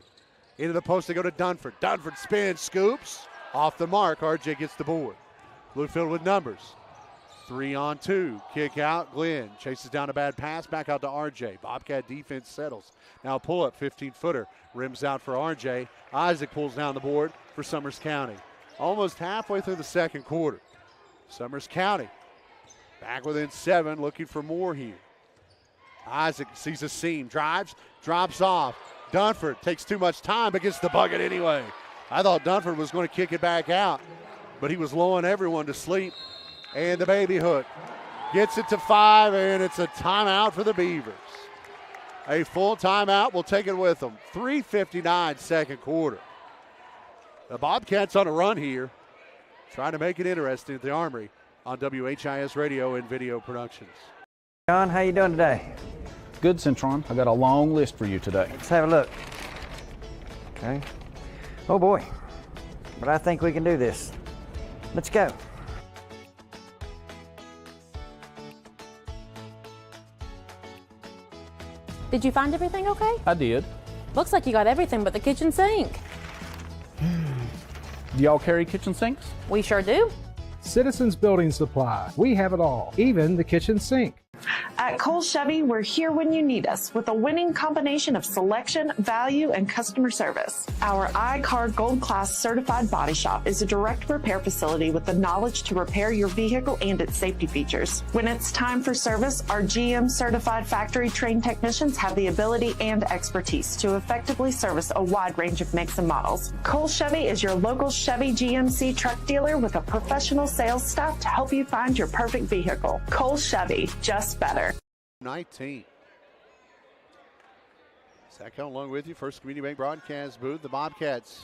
Into the post they go to Dunford. Dunford spins, scoops. Off the mark, RJ gets the board. Bluefield with numbers. 3-on-2. Kick out. Glenn chases down a bad pass. Back out to RJ. Bobcat defense settles. Now pull up. 15-footer. Rims out for RJ. Isaac pulls down the board for Summers County. Almost halfway through the second quarter. Summers County back within 7. Looking for more here. Isaac sees a seam. Drives. Drops off. Dunford takes too much time but gets the bucket anyway. I thought Dunford was going to kick it back out, but he was lulling everyone to sleep. And the baby hook gets it to 5, and it's a timeout for the Beavers. A full timeout. We'll take it with them. 3:59 second quarter. The Bobcats on a run here, trying to make it interesting at the Armory on WHIS Radio and Video Productions. John, how you doing today? Good, Centron. I got a long list for you today. Let's have a look. Okay. Oh boy, but I think we can do this. Let's go. Did you find everything okay? I did. Looks like you got everything but the kitchen sink. Do y'all carry kitchen sinks? We sure do. Citizens Building Supply. We have it all, even the kitchen sink. At Cole Chevy, we're here when you need us with a winning combination of selection, value, and customer service. Our I-CAR Gold Class certified body shop is a direct repair facility with the knowledge to repair your vehicle and its safety features. When it's time for service, our GM certified factory trained technicians have the ability and expertise to effectively service a wide range of makes and models. Cole Chevy is your local Chevy GMC truck dealer with a professional sales staff to help you find your perfect vehicle. Cole Chevy, just better. 19. Zach along with you. First Community Bank broadcast booth. The Bobcats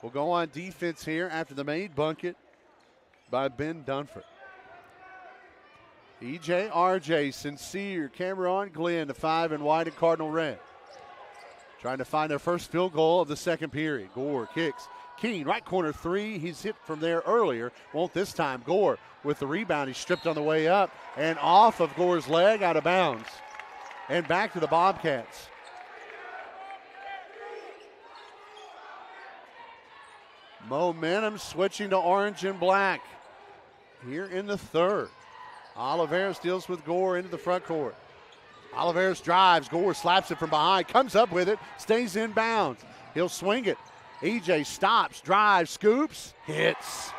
will go on defense here after the made bucket by Ben Dunford. EJ, RJ, Sincere, Cameron, Glenn, the 5 in white and cardinal red. Trying to find their first field goal of the second period. Gore kicks. Keene, right corner 3. He's hit from there earlier. Won't this time. Gore with the rebound. He's stripped on the way up and off of Gore's leg, out of bounds. And back to the Bobcats. Momentum switching to orange and black here in the third. Oliveros deals with Gore into the front court. Oliveros drives. Gore slaps it from behind. Comes up with it. Stays in bounds. He'll swing it. EJ stops, drives, scoops, hits.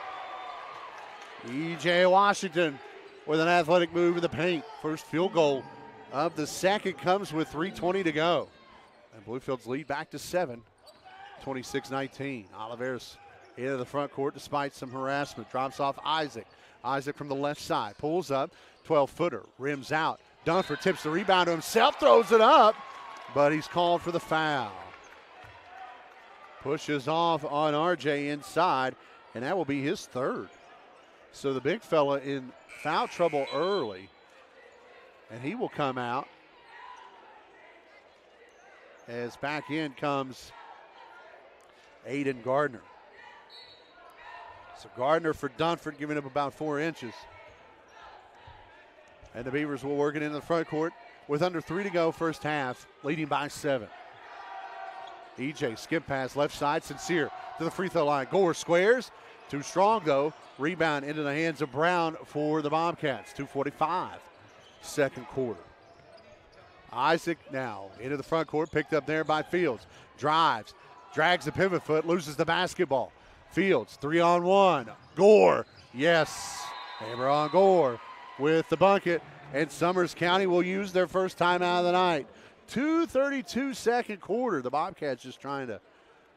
EJ Washington with an athletic move in the paint. First field goal of the second comes with 3:20 to go. And Bluefield's lead back to 7, 26-19. Oliveros into the front court despite some harassment. Drops off Isaac. Isaac from the left side. Pulls up. 12-footer. Rims out. Dunford tips the rebound to himself. Throws it up. But he's called for the foul. Pushes off on RJ inside. And that will be his third. So the big fella in foul trouble early. And he will come out. As back in comes Aiden Gardner. So Gardner for Dunford, giving up about 4 inches. And the Beavers will work it in the front court with under 3 to go first half, leading by 7. EJ skip pass left side, Sincere to the free throw line. Gore squares. Too strong though. Rebound into the hands of Brown for the Bobcats. 2:45 second quarter. Isaac now into the front court, picked up there by Fields. Drives, drags the pivot foot, loses the basketball. Fields, 3-on-1. Gore, yes. Hammer on Gore with the bucket. And Summers County will use their first timeout of the night. 2:32 second quarter. The Bobcats just trying to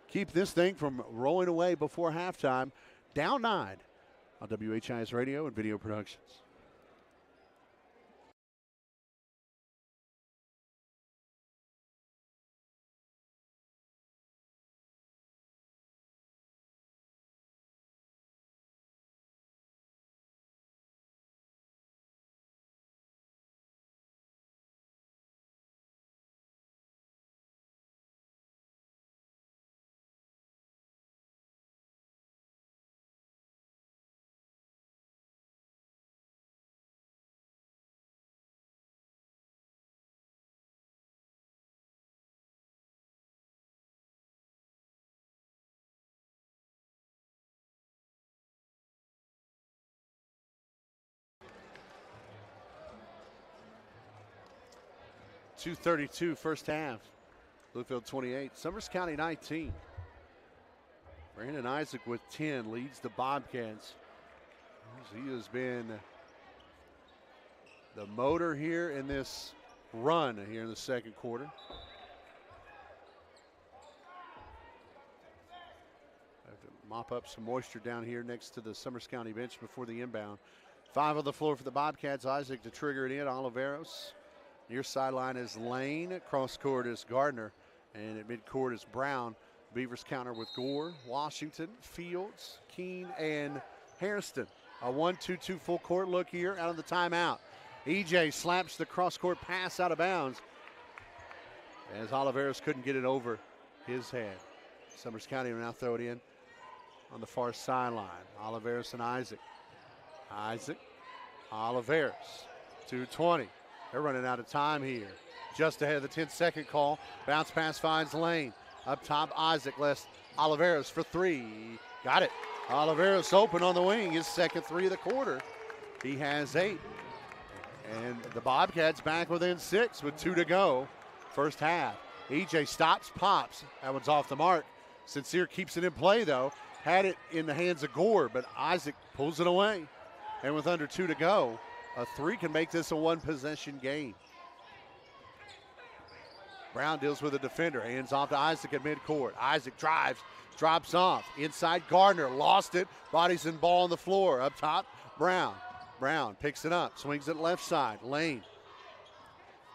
keep this thing from rolling away before halftime. Down 9 on WHIS Radio and Video Productions. 2:32 first half. Bluefield 28, Summers County 19. Brandon Isaac with 10 leads the Bobcats. He has been the motor here in this run here in the second quarter. Have to mop up some moisture down here next to the Summers County bench before the inbound. 5 on the floor for the Bobcats. Isaac to trigger it in. Oliveros. Near sideline is Lane. Cross court is Gardner. And at midcourt is Brown. Beavers counter with Gore, Washington, Fields, Keene, and Hairston. A 1-2-2 full court look here out of the timeout. EJ slaps the cross court pass out of bounds as Oliveros couldn't get it over his head. Summers County will now throw it in on the far sideline. Oliveros and Isaac. Isaac, Oliveros, 2:20. They're running out of time here. Just ahead of the 10-second call. Bounce pass finds Lane. Up top, Isaac lets Oliveros for 3. Got it. Oliveros open on the wing. His second 3 of the quarter. He has 8. And the Bobcats back within 6 with 2 to go. First half. EJ stops, pops. That one's off the mark. Sincere keeps it in play, though. Had it in the hands of Gore, but Isaac pulls it away. And with under 2 to go, a 3 can make this a 1-possession game. Brown deals with a defender, hands off to Isaac at midcourt. Isaac drives, drops off. Inside Gardner, lost it, bodies and ball on the floor. Up top, Brown. Brown picks it up, swings it left side. Lane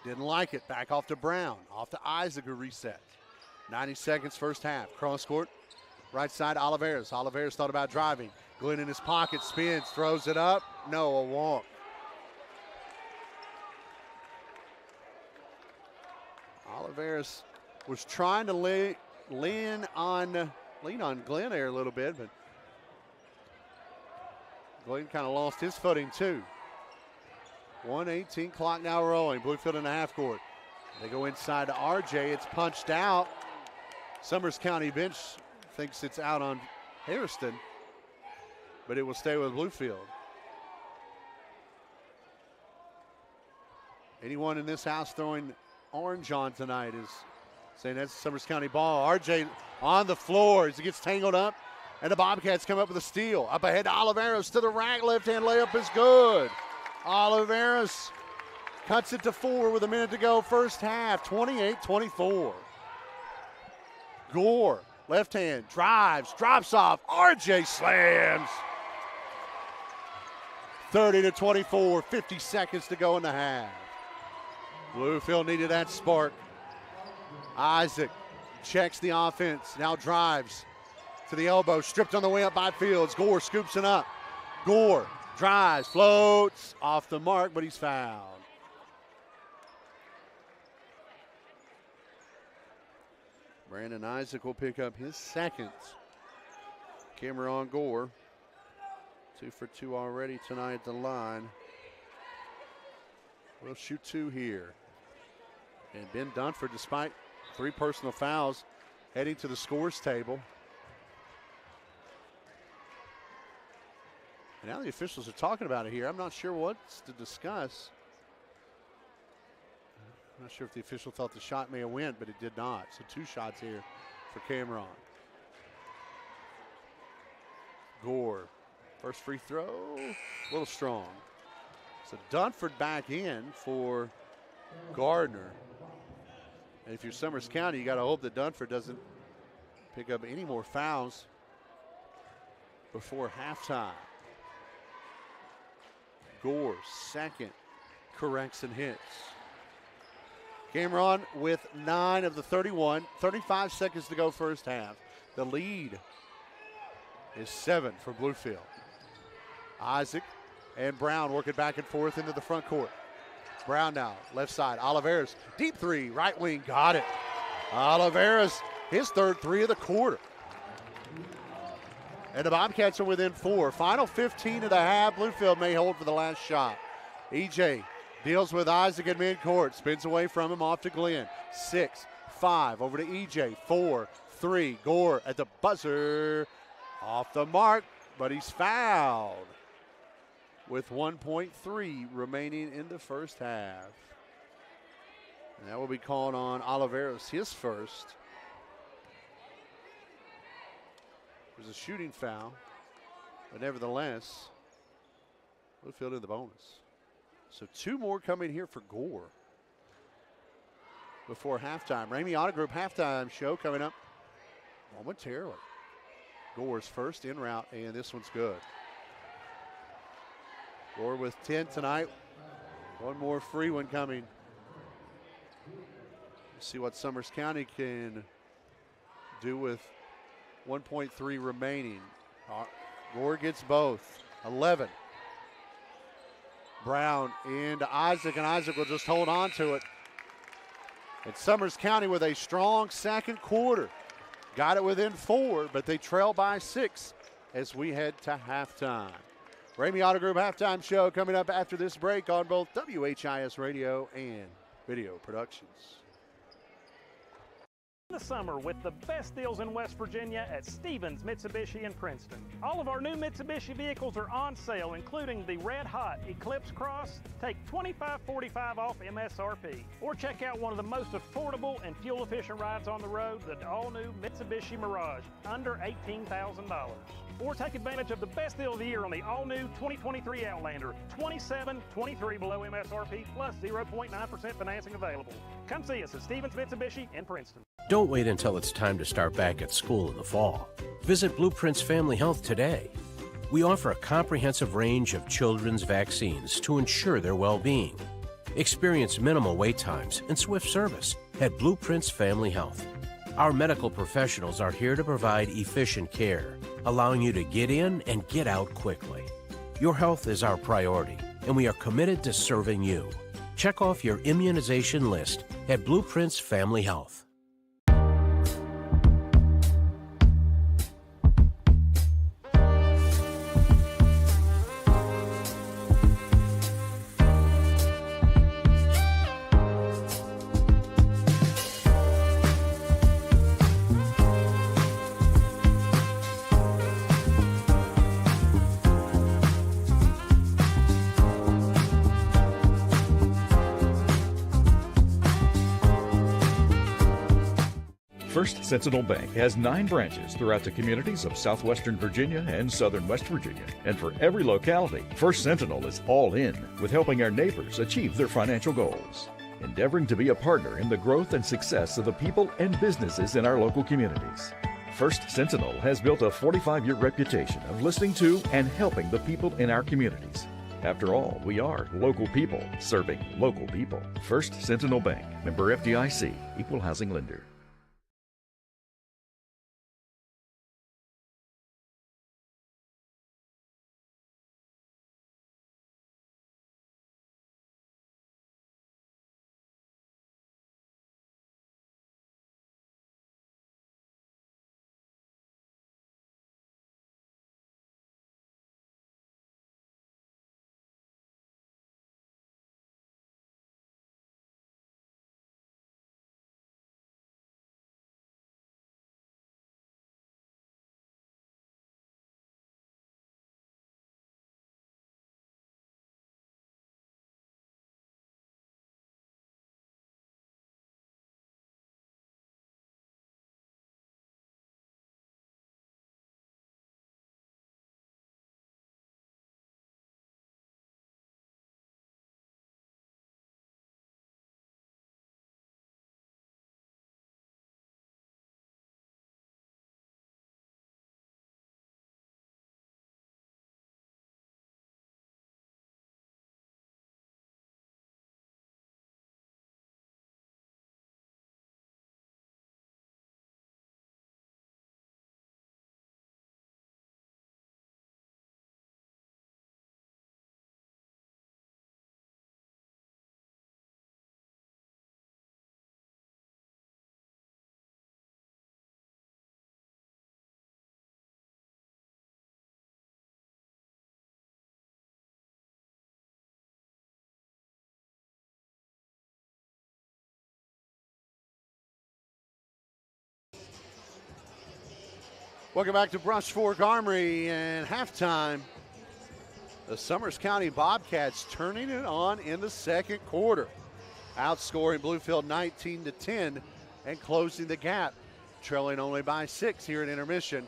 didn't like it, back off to Brown. Off to Isaac who resets. 90 seconds first half. Cross court, right side Oliveros. Oliveros thought about driving. Glenn in his pocket, spins, throws it up. No, a walk. Oliveros was trying to lean on Glenn there a little bit, but Glenn kind of lost his footing too. 1:18 clock now rolling. Bluefield in the half court. They go inside to RJ. It's punched out. Summers County bench thinks it's out on Hairston, but it will stay with Bluefield. Anyone in this house throwing orange on tonight is saying that's Summers County ball. RJ on the floor as he gets tangled up, and the Bobcats come up with a steal. Up ahead to Oliveros to the rack. Left-hand layup is good. Oliveros cuts it to 4 with a minute to go first half, 28-24. Gore, left hand, drives, drops off. RJ slams. 30-24, 50 seconds to go in the half. Bluefield needed that spark. Isaac checks the offense, now drives to the elbow, stripped on the way up by Fields. Gore scoops it up. Gore drives, floats, off the mark, but he's fouled. Brandon Isaac will pick up his second. Cameron Gore, 2 for 2 already tonight at the line. We'll shoot 2 here. And Ben Dunford, despite 3 personal fouls, heading to the scores table. And now the officials are talking about it here. I'm not sure what's to discuss. I'm not sure if the official thought the shot may have went, but it did not. So 2 shots here for Cameron. Gore, first free throw, a little strong. So Dunford back in for Gardner. And if you're Summers County, you got to hope that Dunford doesn't pick up any more fouls before halftime. Gore, second, corrects and hits. Cameron with 9 of the 31, 35 seconds to go first half. The lead is 7 for Bluefield. Isaac and Brown working back and forth into the front court. Brown now, left side. Oliveros, deep 3, right wing, got it. Oliveros, his third 3 of the quarter. And the Bobcats are within 4. Final 15 of the half. Bluefield may hold for the last shot. EJ deals with Isaac at midcourt, spins away from him, off to Glenn. 6, 5, over to EJ. 4, 3, Gore at the buzzer. Off the mark, but he's fouled with 1.3 remaining in the first half. And that will be called on Oliveros, his first. There's a shooting foul, but nevertheless, Bluefield in the bonus. So 2 more coming here for Gore before halftime. Ramey Auto Group halftime show coming up momentarily. Gore's first in route, and this one's good. Gore with 10 tonight. One more free one coming. Let's see what Summers County can do with 1.3 remaining. Gore gets both. 11. Brown into Isaac, and Isaac will just hold on to it. And Summers County with a strong second quarter. Got it within 4, but they trail by 6 as we head to halftime. Ramey Auto Group halftime show coming up after this break on both WHIS Radio and Video Productions. The summer with the best deals in West Virginia at Stevens Mitsubishi in Princeton. All of our new Mitsubishi vehicles are on sale, including the red hot Eclipse Cross. Take $25.45 off MSRP. Or check out one of the most affordable and fuel efficient rides on the road, the all new Mitsubishi Mirage, under $18,000. Or take advantage of the best deal of the year on the all new 2023 Outlander, $27.23 below MSRP plus 0.9% financing available. Come see us at Stevens Mitsubishi in Princeton. Don't wait until it's time to start back at school in the fall. Visit Blueprints Family Health today. We offer a comprehensive range of children's vaccines to ensure their well-being. Experience minimal wait times and swift service at Blueprints Family Health. Our medical professionals are here to provide efficient care, allowing you to get in and get out quickly. Your health is our priority, and we are committed to serving you. Check off your immunization list at Blueprints Family Health. First Sentinel Bank has 9 branches throughout the communities of southwestern Virginia and southern West Virginia. And for every locality, First Sentinel is all in with helping our neighbors achieve their financial goals, endeavoring to be a partner in the growth and success of the people and businesses in our local communities. First Sentinel has built a 45-year reputation of listening to and helping the people in our communities. After all, we are local people serving local people. First Sentinel Bank, member FDIC, equal housing lender. Welcome back to Brush Fork Armory and halftime. The Summers County Bobcats turning it on in the second quarter. outscoring Bluefield 19-10 and closing the gap, trailing only by 6 here at intermission.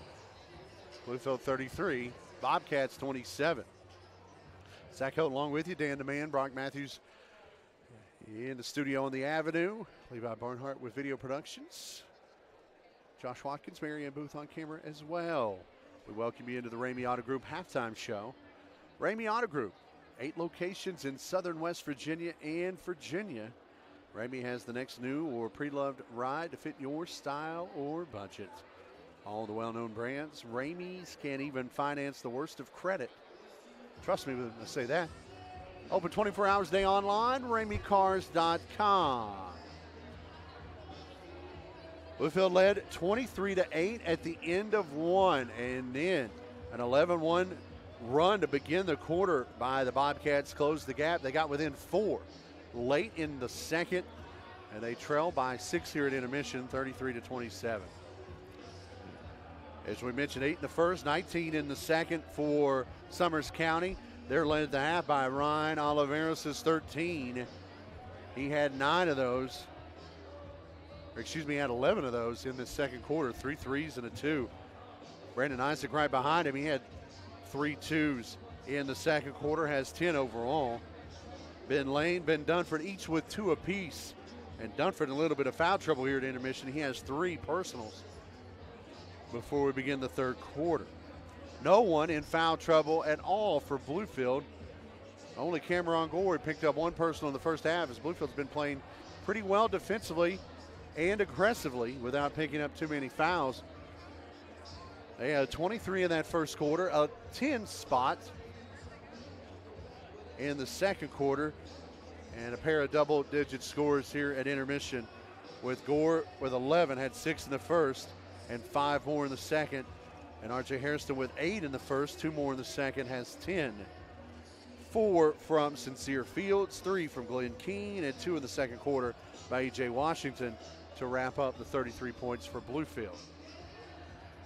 Bluefield 33, Bobcats 27. Zach Hilton along with you, Dan DeMann, Brock Matthews in the studio on the Avenue. Levi Barnhart with video productions. Josh Watkins, Marianne Booth on camera as well. We welcome you into the Ramey Auto Group halftime show. Ramey Auto Group, 8 locations in southern West Virginia and Virginia. Ramey has the next new or pre-loved ride to fit your style or budget. All the well-known brands. Ramey's can't even finance the worst of credit. Trust me when I say that. Open 24 hours a day online, RameyCars.com. Bluefield led 23-8 at the end of 1, and then an 11-1 run to begin the quarter by the Bobcats closed the gap. They got within 4 late in the second, and they trail by 6 here at intermission, 33-27. As we mentioned, 8 in the first, 19 in the second for Summers County. They're led at the half by Ryan Oliveros' 13. He had 9 of those, or excuse me, he had 11 of those in the second quarter, 3 threes and a 2. Brandon Isaac right behind him. He had 3 twos in the second quarter, has 10 overall. Ben Lane, Ben Dunford, each with 2 apiece. And Dunford in a little bit of foul trouble here at intermission. He has 3 personals before we begin the third quarter. No one in foul trouble at all for Bluefield. Only Cameron Gore picked up 1 personal in the first half, as Bluefield's been playing pretty well defensively and aggressively without picking up too many fouls. They had 23 in that first quarter, a 10 spot in the second quarter, and a pair of double-digit scores here at intermission, with Gore with 11, had 6 in the first, and 5 more in the second. And R.J. Hairston with 8 in the first, 2 more in the second, has 10. 4 from Sincere Fields, 3 from Glenn Keene, and 2 in the second quarter by E.J. Washington to wrap up the 33 points for Bluefield.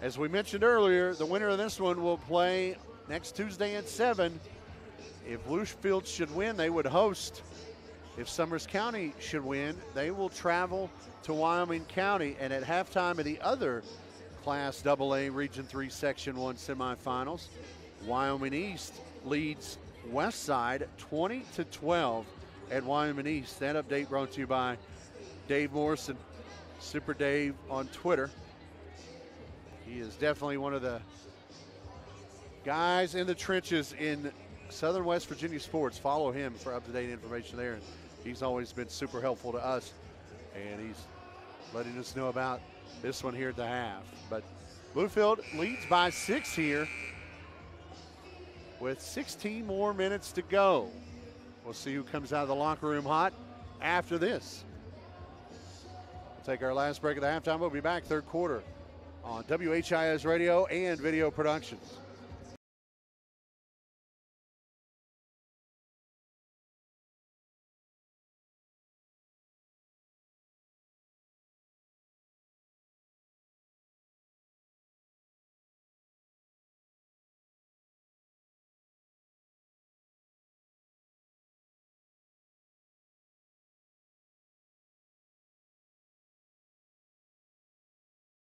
As we mentioned earlier, the winner of this one will play next Tuesday at 7. If Bluefield should win, they would host. If Summers County should win, they will travel to Wyoming County. And at halftime of the other Class AA Region 3 Section 1 semifinals, Wyoming East leads Westside 20-12 at Wyoming East. That update brought to you by Dave Morrison, Super Dave on Twitter. He is definitely one of the guys in the trenches in Southern West Virginia sports. Follow him for up-to-date information there. And he's always been super helpful to us, and he's letting us know about this one here at the half. But Bluefield leads by 6 here with 16 more minutes to go. We'll see who comes out of the locker room hot after this. We'll take our last break of the halftime. We'll be back third quarter on WHIS Radio and Video Productions.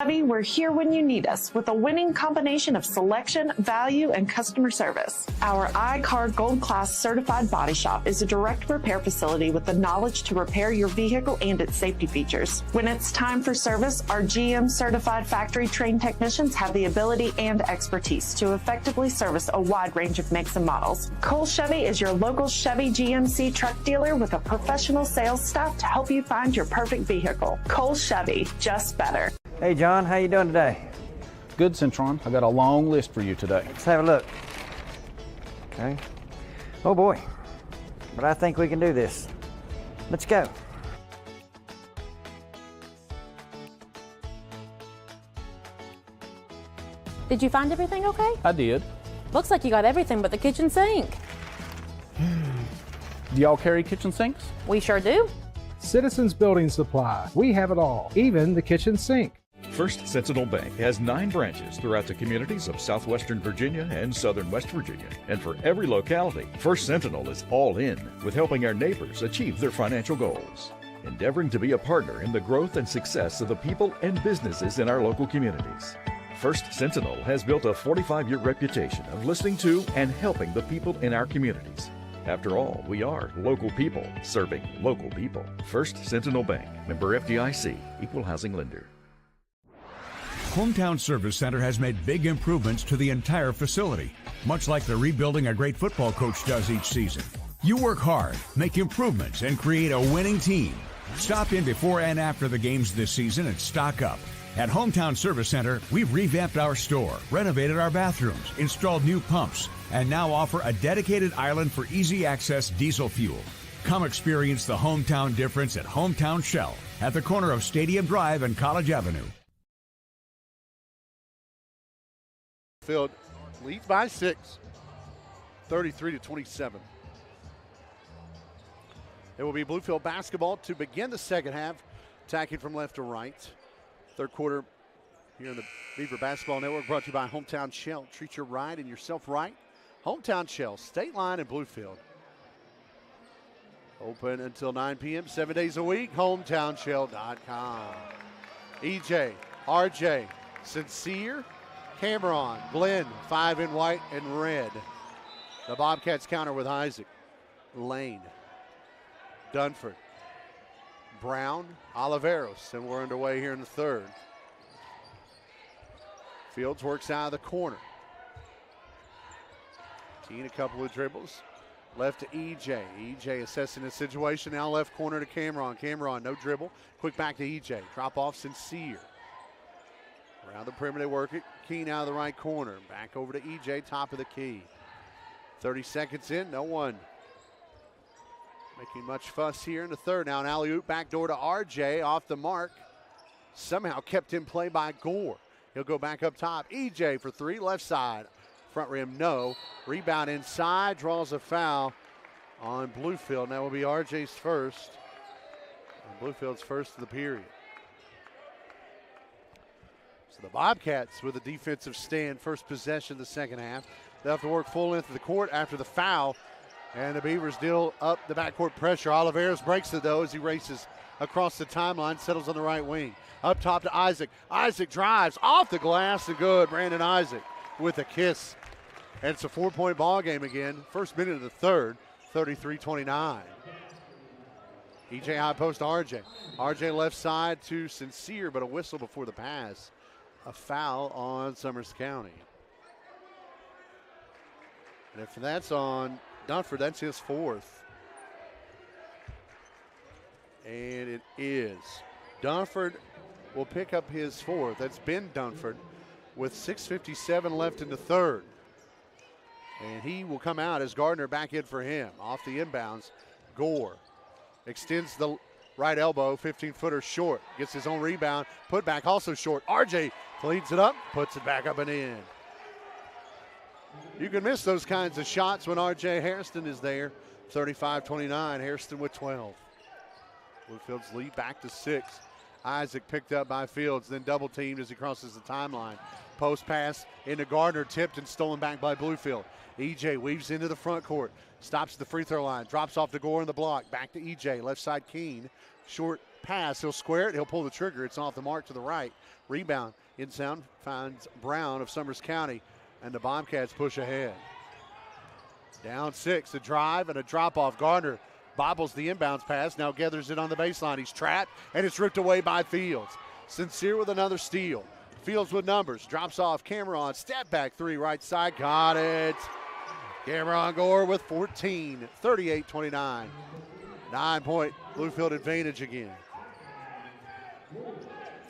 We're here when you need us with a winning combination of selection, value, and customer service. Our iCar Gold Class Certified Body Shop is a direct repair facility with the knowledge to repair your vehicle and its safety features. When it's time for service, our GM certified factory trained technicians have the ability and expertise to effectively service a wide range of makes and models. Cole Chevy is your local Chevy GMC truck dealer with a professional sales staff to help you find your perfect vehicle. Cole Chevy, just better. Hey, John, how you doing today? Good, Centron. I got a long list for you today. Let's have a look. Okay. Oh, boy. But I think we can do this. Let's go. Did you find everything okay? I did. Looks like you got everything but the kitchen sink. Do y'all carry kitchen sinks? We sure do. Citizens Building Supply. We have it all, even the kitchen sink. First Sentinel Bank has 9 branches throughout the communities of southwestern Virginia and southern West Virginia. And for every locality, First Sentinel is all in with helping our neighbors achieve their financial goals, endeavoring to be a partner in the growth and success of the people and businesses in our local communities. First Sentinel has built a 45-year reputation of listening to and helping the people in our communities. After all, we are local people serving local people. First Sentinel Bank, member FDIC, equal housing lender. Hometown Service Center has made big improvements to the entire facility, much like the rebuilding a great football coach does each season. You work hard, make improvements, and create a winning team. Stop in before and after the games this season and stock up. At Hometown Service Center, we've revamped our store, renovated our bathrooms, installed new pumps, and now offer a dedicated island for easy access diesel fuel. Come experience the hometown difference at Hometown Shell at the corner of Stadium Drive and College Avenue. Field leads by 6, 33-27. It will be Bluefield basketball to begin the second half, attacking from left to right. Third quarter here in the Beaver Basketball Network, brought to you by Hometown Shell. Treat your ride and yourself right. Hometown Shell, State Line and Bluefield. Open until 9 p.m., 7 days a week, hometownshell.com. EJ, RJ, Sincere, Cameron, Glenn, 5 in white and red. The Bobcats counter with Isaac, Lane, Dunford, Brown, Oliveros, and we're underway here in the third. Fields works out of the corner. Teen a couple of dribbles. Left to EJ. EJ assessing the situation. Now left corner to Cameron. Cameron, no dribble. Quick back to EJ. Drop off Sincere. Around the perimeter, they work it. Keene out of the right corner. Back over to EJ, top of the key. 30 seconds in, no one making much fuss here in the third. Now an alley-oop back door to RJ, off the mark. Somehow kept in play by Gore. He'll go back up top. EJ for 3, left side. Front rim, no. Rebound inside, draws a foul on Bluefield. And that will be RJ's first. And Bluefield's first of the period. So the Bobcats with a defensive stand, first possession of the second half. They'll have to work full length of the court after the foul. And the Beavers deal up the backcourt pressure. Oliveros breaks it though as he races across the timeline, settles on the right wing. Up top to Isaac. Isaac drives off the glass and good. Brandon Isaac with a kiss. And it's a 4-point ball game again. First minute of the third, 33-29. EJ high post to RJ. RJ left side to Sincere, but a whistle before the pass. A foul on Summers County. And if that's on Dunford, that's his fourth. And it is. Dunford will pick up his fourth. That's Ben Dunford with 6:57 left in the third. And he will come out as Gardner back in for him. Off the inbounds, Gore extends the right elbow, 15-footer short. Gets his own rebound, put back also short. RJ cleans it up, puts it back up and in. You can miss those kinds of shots when RJ Hairston is there. 35-29, Hairston with 12. Bluefield's lead back to 6. Isaac picked up by Fields, then double teamed as he crosses the timeline. Post pass into Gardner, tipped and stolen back by Bluefield. EJ weaves into the front court, stops at the free throw line, drops off to Gore in the block. Back to EJ, left side Keene. Short pass, he'll square it, he'll pull the trigger. It's off the mark to the right. Rebound, inbound, finds Brown of Summers County, and the Bobcats push ahead. Down 6, a drive and a drop off. Gardner bobbles the inbounds pass, now gathers it on the baseline. He's trapped, and it's ripped away by Fields. Sincere with another steal. Fields with numbers, drops off Cameron, step back 3 right side, got it. Cameron Gore with 14, 38-29. 9-point Bluefield advantage again.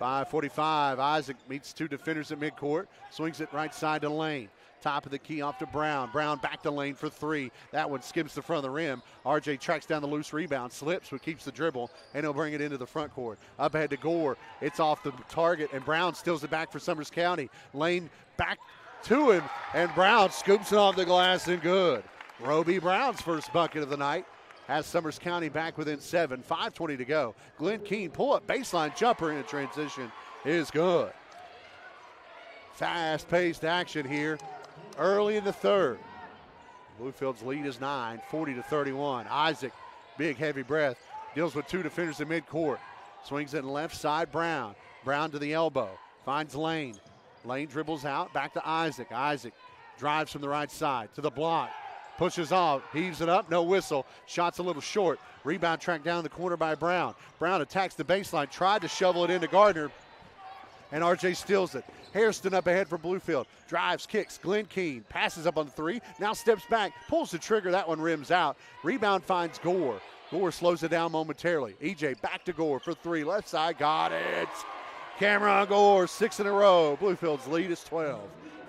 5:45, Isaac meets 2 defenders at midcourt, swings it right side to Lane. Top of the key off to Brown. Brown back to Lane for 3. That one skims the front of the rim. RJ tracks down the loose rebound, slips, but keeps the dribble, and he'll bring it into the front court. Up ahead to Gore. It's off the target, and Brown steals it back for Summers County. Lane back to him, and Brown scoops it off the glass and good. Roby Brown's first bucket of the night has Summers County back within 7. 5:20 to go. Glenn Keene pull-up baseline jumper in a transition, is good. Fast-paced action here early in the third. Bluefield's lead is 9, 40-31. Isaac, big heavy breath, deals with two defenders in midcourt. Swings it left side, Brown. Brown to the elbow, finds Lane. Lane dribbles out, back to Isaac. Isaac drives from the right side to the block. Pushes off, heaves it up, no whistle. Shot's a little short. Rebound tracked down the corner by Brown. Brown attacks the baseline, tried to shovel it into Gardner, and RJ steals it. Hairston up ahead for Bluefield. Drives, kicks, Glenn Keene passes up on the three, now steps back, pulls the trigger, that one rims out. Rebound finds Gore. Gore slows it down momentarily. EJ back to Gore for three, left side, got it. Cameron Gore, 6 in a row. Bluefield's lead is 12,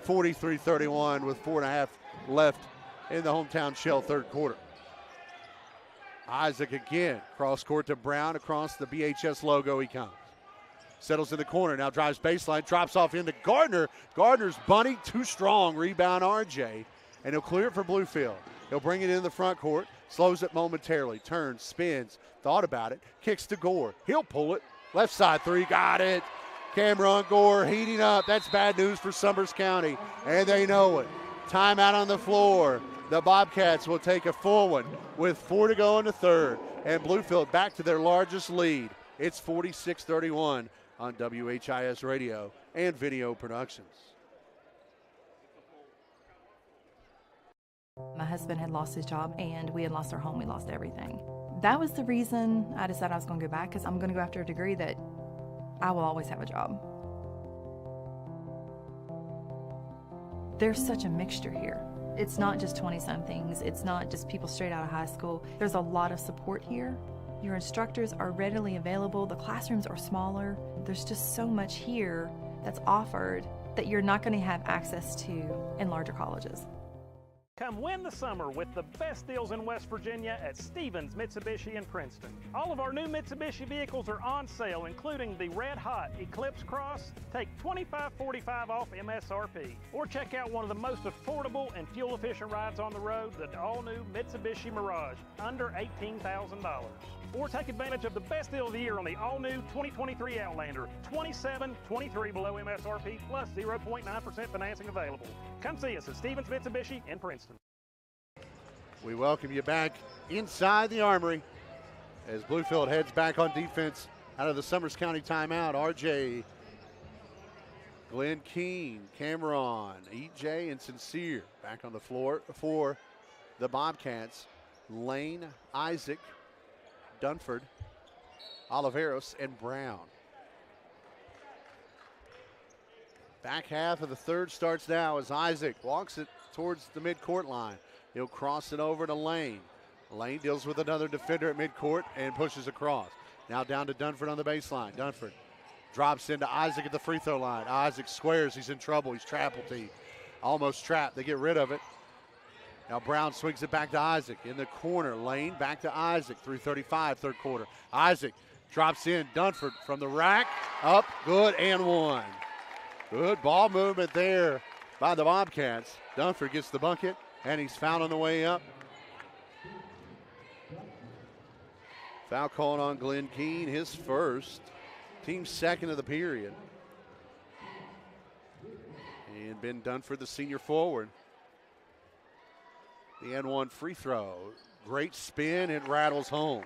43-31 with 4.5 left in the hometown shell third quarter. Isaac again, cross court to Brown, across the BHS logo he comes. Settles in the corner, now drives baseline, drops off into Gardner. Gardner's bunny, too strong, rebound RJ, and he'll clear it for Bluefield. He'll bring it in the front court, slows it momentarily, turns, spins, thought about it, kicks to Gore. He'll pull it, left side three, got it. Cameron Gore heating up, that's bad news for Summers County, and they know it. Timeout on the floor. The Bobcats will take a full one with 4 to go in the third, and Bluefield back to their largest lead. It's 46-31 on WHIS Radio and Video Productions. My husband had lost his job, and we had lost our home. We lost everything. That was the reason I decided I was going to go back, because I'm going to go after a degree that I will always have a job. There's such a mixture here. It's not just 20-somethings. It's not just people straight out of high school. There's a lot of support here. Your instructors are readily available. The classrooms are smaller. There's just so much here that's offered that you're not going to have access to in larger colleges. Come win the summer with the best deals in West Virginia at Stevens Mitsubishi in Princeton. All of our new Mitsubishi vehicles are on sale, including the Red Hot Eclipse Cross. Take $25.45 off MSRP. Or check out one of the most affordable and fuel-efficient rides on the road, the all-new Mitsubishi Mirage, under $18,000. Or take advantage of the best deal of the year on the all-new 2023 Outlander, $27.23 below MSRP plus 0.9% financing available. Come see us at Stevens Mitsubishi in Princeton. We welcome you back inside the Armory as Bluefield heads back on defense out of the Summers County timeout. RJ, Glenn Keene, Cameron, EJ, and Sincere back on the floor for the Bobcats. Lane, Isaac, Dunford, Oliveros, and Brown. Back half of the third starts now as Isaac walks it towards the midcourt line. He'll cross it over to Lane. Lane deals with another defender at midcourt and pushes across. Now down to Dunford on the baseline. Dunford drops into Isaac at the free throw line. Isaac squares, he's in trouble, he's trampled. Almost trapped, they get rid of it. Now Brown swings it back to Isaac in the corner. Lane back to Isaac, 3:35 third quarter. Isaac drops in, Dunford from the rack, up, good, and one. Good ball movement there by the Bobcats. Dunford gets the bucket, and he's fouled on the way up. Foul called on Glenn Keene, his first, team second of the period. And Ben Dunford, the senior forward. The N1 free throw. Great spin, it rattles home.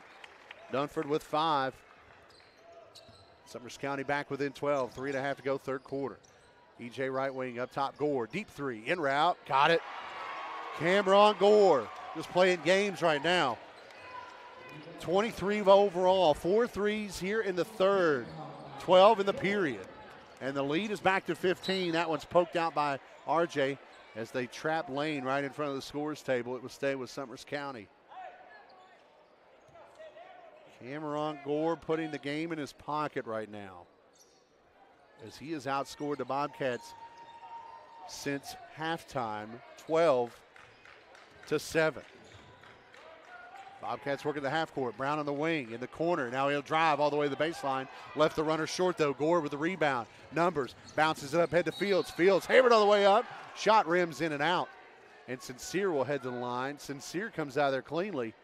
Dunford with 5. Summers County back within 12. 3.5 to go, third quarter. EJ right wing up top, Gore. Deep three, in route, got it. Cameron Gore just playing games right now. 23 overall, 4 threes here in the third, 12 in the period. And the lead is back to 15. That one's poked out by RJ. As they trap Lane right in front of the scores table. It will stay with Summers County. Cameron Gore putting the game in his pocket right now, as he has outscored the Bobcats since halftime, 12-7. Bobcats working the half court. Brown on the wing, in the corner. Now he'll drive all the way to the baseline. Left the runner short though. Gore with the rebound. Numbers, bounces it up, head to Fields. Fields hammered all the way up. Shot rims in and out. And Sincere will head to the line. Sincere comes out of there cleanly.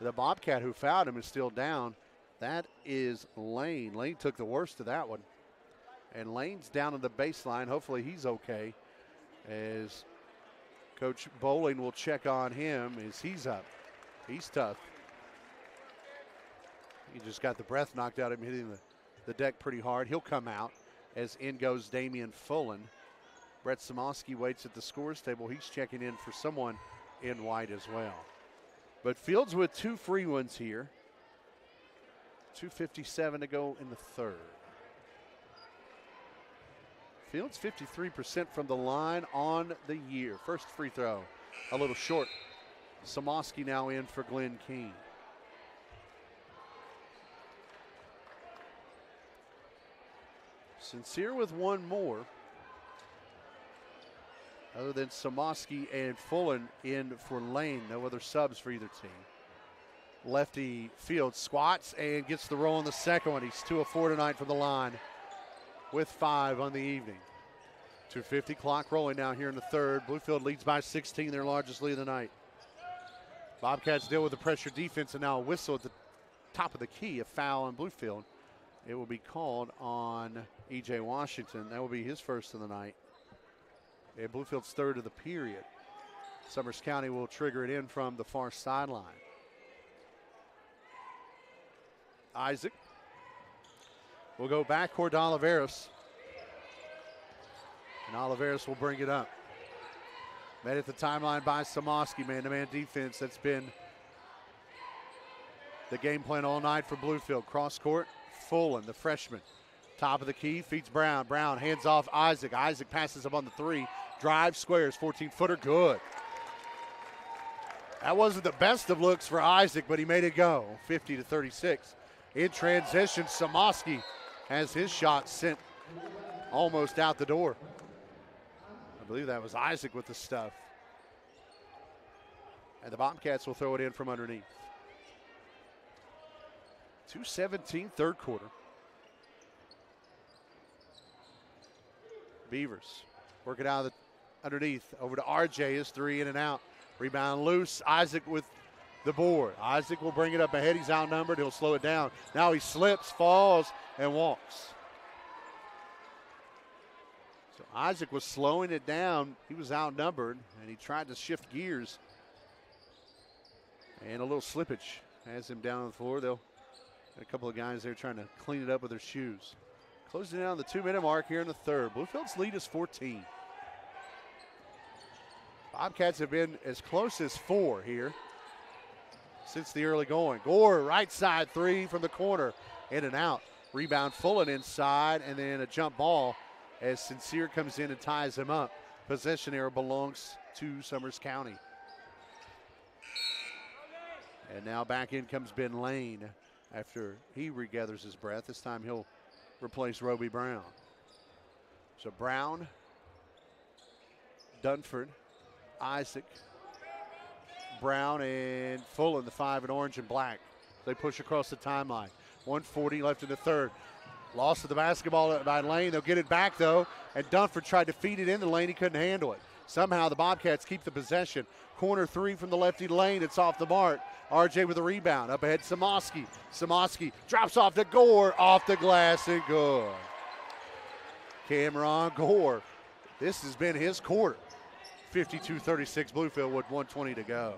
The Bobcat who fouled him is still down. That is Lane. Lane took the worst of that one. And Lane's down on the baseline. Hopefully he's okay, as Coach Bowling will check on him as he's up. He's tough. He just got the breath knocked out of him, hitting the deck pretty hard. He'll come out as in goes Damian Fullen. Brett Samoski waits at the scores table. He's checking in for someone in white as well. But Fields with 2 free ones here. 2:57 to go in the third. Fields 53% from the line on the year. First free throw, a little short. Samoski now in for Glenn Keene. Sincere with one more. Other than Samoski and Fullen in for Lane. No other subs for either team. Lefty Fields squats and gets the roll on the second one. He's 2 of 4 tonight from the line with 5 on the evening. 2:50 clock rolling now here in the third. Bluefield leads by 16, their largest lead of the night. Bobcats deal with the pressure defense, and now a whistle at the top of the key, a foul on Bluefield. It will be called on E.J. Washington. That will be his first of the night. And Bluefield's third of the period. Summers County will trigger it in from the far sideline. Isaac will go backcourt to Oliveros. And Oliveros will bring it up. Met at the timeline by Samoski, man-to-man defense. That's been the game plan all night for Bluefield. Cross court, Fullen, the freshman. Top of the key, feeds Brown. Brown hands off Isaac. Isaac passes up on the 3. Drive, squares, 14-footer, good. That wasn't the best of looks for Isaac, but he made it go. 50-36. In transition, Samoski has his shot sent almost out the door. I believe that was Isaac with the stuff. And the Bobcats will throw it in from underneath. 2:17, third quarter. Beavers work it out of the underneath. Over to RJ, his 3 in and out. Rebound loose. Isaac with the board. Isaac will bring it up ahead. He's outnumbered. He'll slow it down. Now he slips, falls, and walks. So Isaac was slowing it down. He was outnumbered, and he tried to shift gears. And a little slippage has him down on the floor. They'll a couple of guys there trying to clean it up with their shoes. Closing in on the 2-minute mark here in the third. Bluefield's lead is 14. Bobcats have been as close as 4 here since the early going. Gore, right side 3 from the corner, in and out. Rebound Fullen inside, and then a jump ball as Sincere comes in and ties him up. Possession error belongs to Summers County. And now back in comes Ben Lane after he regathers his breath. This time he'll replace Roby Brown. So Brown, Dunford, Isaac, Brown, and Fullen, the 5 in orange and black. They push across the timeline. 1:40 left in the third. Loss of the basketball by Lane. They'll get it back, though, and Dunford tried to feed it in the lane. He couldn't handle it. Somehow the Bobcats keep the possession. Corner 3 from the lefty lane. It's off the mark. RJ with a rebound. Up ahead, Samoski. Samoski drops off to Gore. Off the glass and good. Cameron Gore. This has been his quarter. 52-36 Bluefield with 1:20 to go.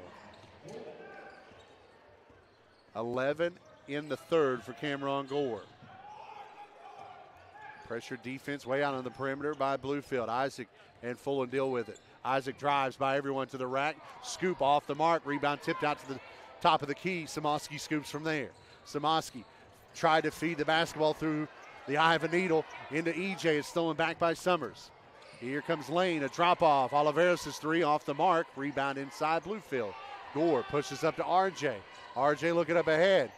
11 in the third for Cameron Gore. Pressure defense way out on the perimeter by Bluefield. Isaac and Fullen deal with it. Isaac drives by everyone to the rack. Scoop off the mark. Rebound tipped out to the top of the key. Samoski scoops from there. Samoski tried to feed the basketball through the eye of a needle into EJ. It's stolen back by Summers. Here comes Lane, a drop off. Oliveros' 3 off the mark. Rebound inside Bluefield. Gore pushes up to RJ. RJ looking up ahead.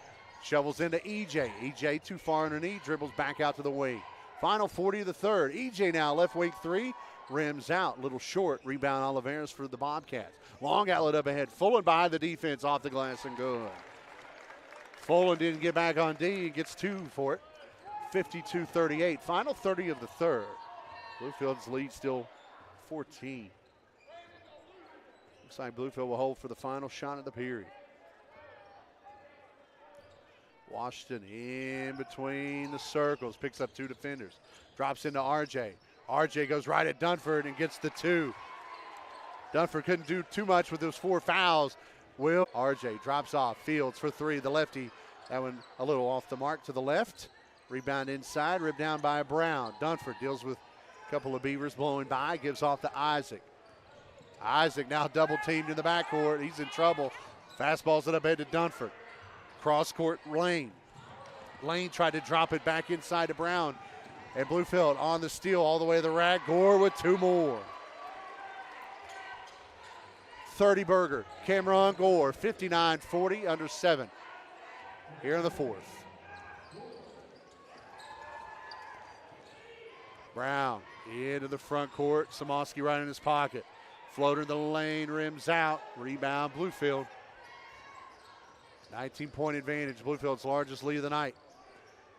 Shovels into EJ. EJ too far underneath. Dribbles back out to the wing. Final 40 of the third. EJ now left wing 3. Rims out. Little short. Rebound Oliveros for the Bobcats. Long outlet up ahead. Fullen behind the defense. Off the glass and good. Fullen didn't get back on D. He gets 2 for it. 52-38. Final 30 of the third. Bluefield's lead still 14. Looks like Bluefield will hold for the final shot of the period. Washington in between the circles, picks up 2 defenders, drops into RJ. RJ goes right at Dunford and gets the 2. Dunford couldn't do too much with those 4 fouls. RJ drops off, Fields for 3, the lefty. That one a little off the mark to the left. Rebound inside, ripped down by Brown. Dunford deals with a couple of Beavers blowing by, gives off to Isaac. Isaac now double teamed in the backcourt. He's in trouble. Fastballs it up ahead to Dunford. Cross court, Lane. Lane tried to drop it back inside to Brown. And Bluefield on the steal all the way to the rack. Gore with 2 more. 30 burger. Cameron Gore, 59-40, under 7. Here in the 4th. Brown into the front court. Samoski right in his pocket. Floater in the lane, rims out. Rebound, Bluefield. 19-point advantage, Bluefield's largest lead of the night.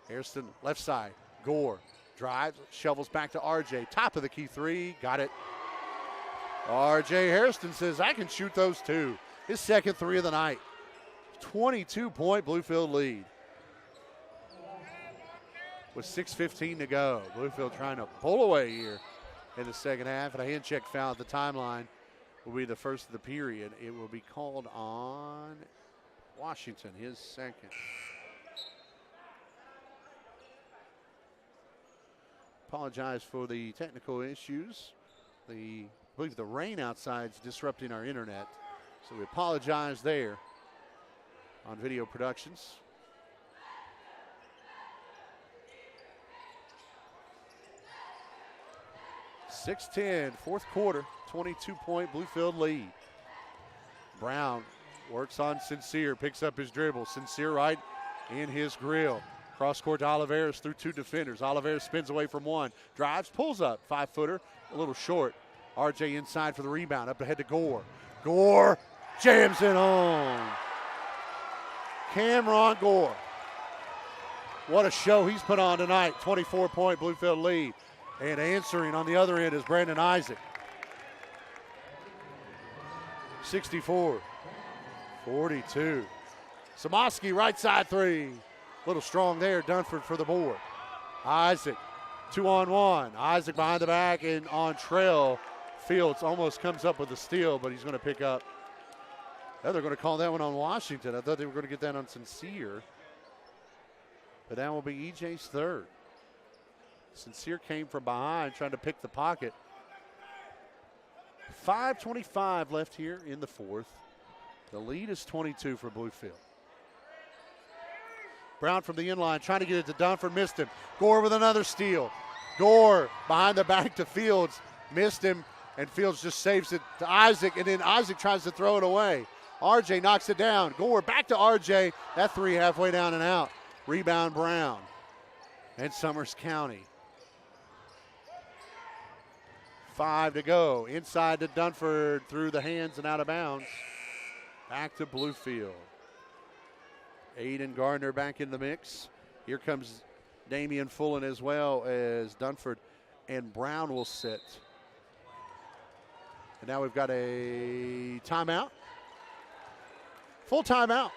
Hairston, left side. Gore drives, shovels back to RJ. Top of the key 3, got it. RJ Hairston says, I can shoot those 2. His second 3 of the night. 22-point Bluefield lead. With 6:15 to go. Bluefield trying to pull away here in the second half. And a hand check foul at the timeline will be the first of the period. It will be called on Washington, his second. Apologize for the technical issues. I believe the rain outside is disrupting our internet, so we apologize there on Video Productions. .610, 4th quarter, 22-point Bluefield lead. Brown works on Sincere, picks up his dribble. Sincere right in his grill. Cross court to Oliveras through 2 defenders. Oliveras spins away from 1. Drives, pulls up. 5-footer, a little short. RJ inside for the rebound. Up ahead to Gore. Gore jams it home. Cameron Gore. What a show he's put on tonight. 24-point Bluefield lead. And answering on the other end is Brandon Isaac. 64-42. Samoski right side 3. A little strong there. Dunford for the board. Isaac 2-on-1. Isaac behind the back and on trail. Fields almost comes up with a steal, but he's going to pick up. Oh, they're going to call that one on Washington. I thought they were going to get that on Sincere. But that will be EJ's 3rd. Sincere came from behind trying to pick the pocket. 5:25 left here in the 4th. The lead is 22 for Bluefield. Brown from the inline trying to get it to Dunford, missed him. Gore with another steal. Gore behind the back to Fields, missed him, and Fields just saves it to Isaac, and then Isaac tries to throw it away. RJ knocks it down. Gore back to RJ. That 3 halfway down and out. Rebound Brown and Summers County. 5 to go. Inside to Dunford, through the hands and out of bounds. Back to Bluefield. Aiden Gardner back in the mix. Here comes Damian Fullen as well as Dunford, and Brown will sit. And now we've got a timeout. Full timeout.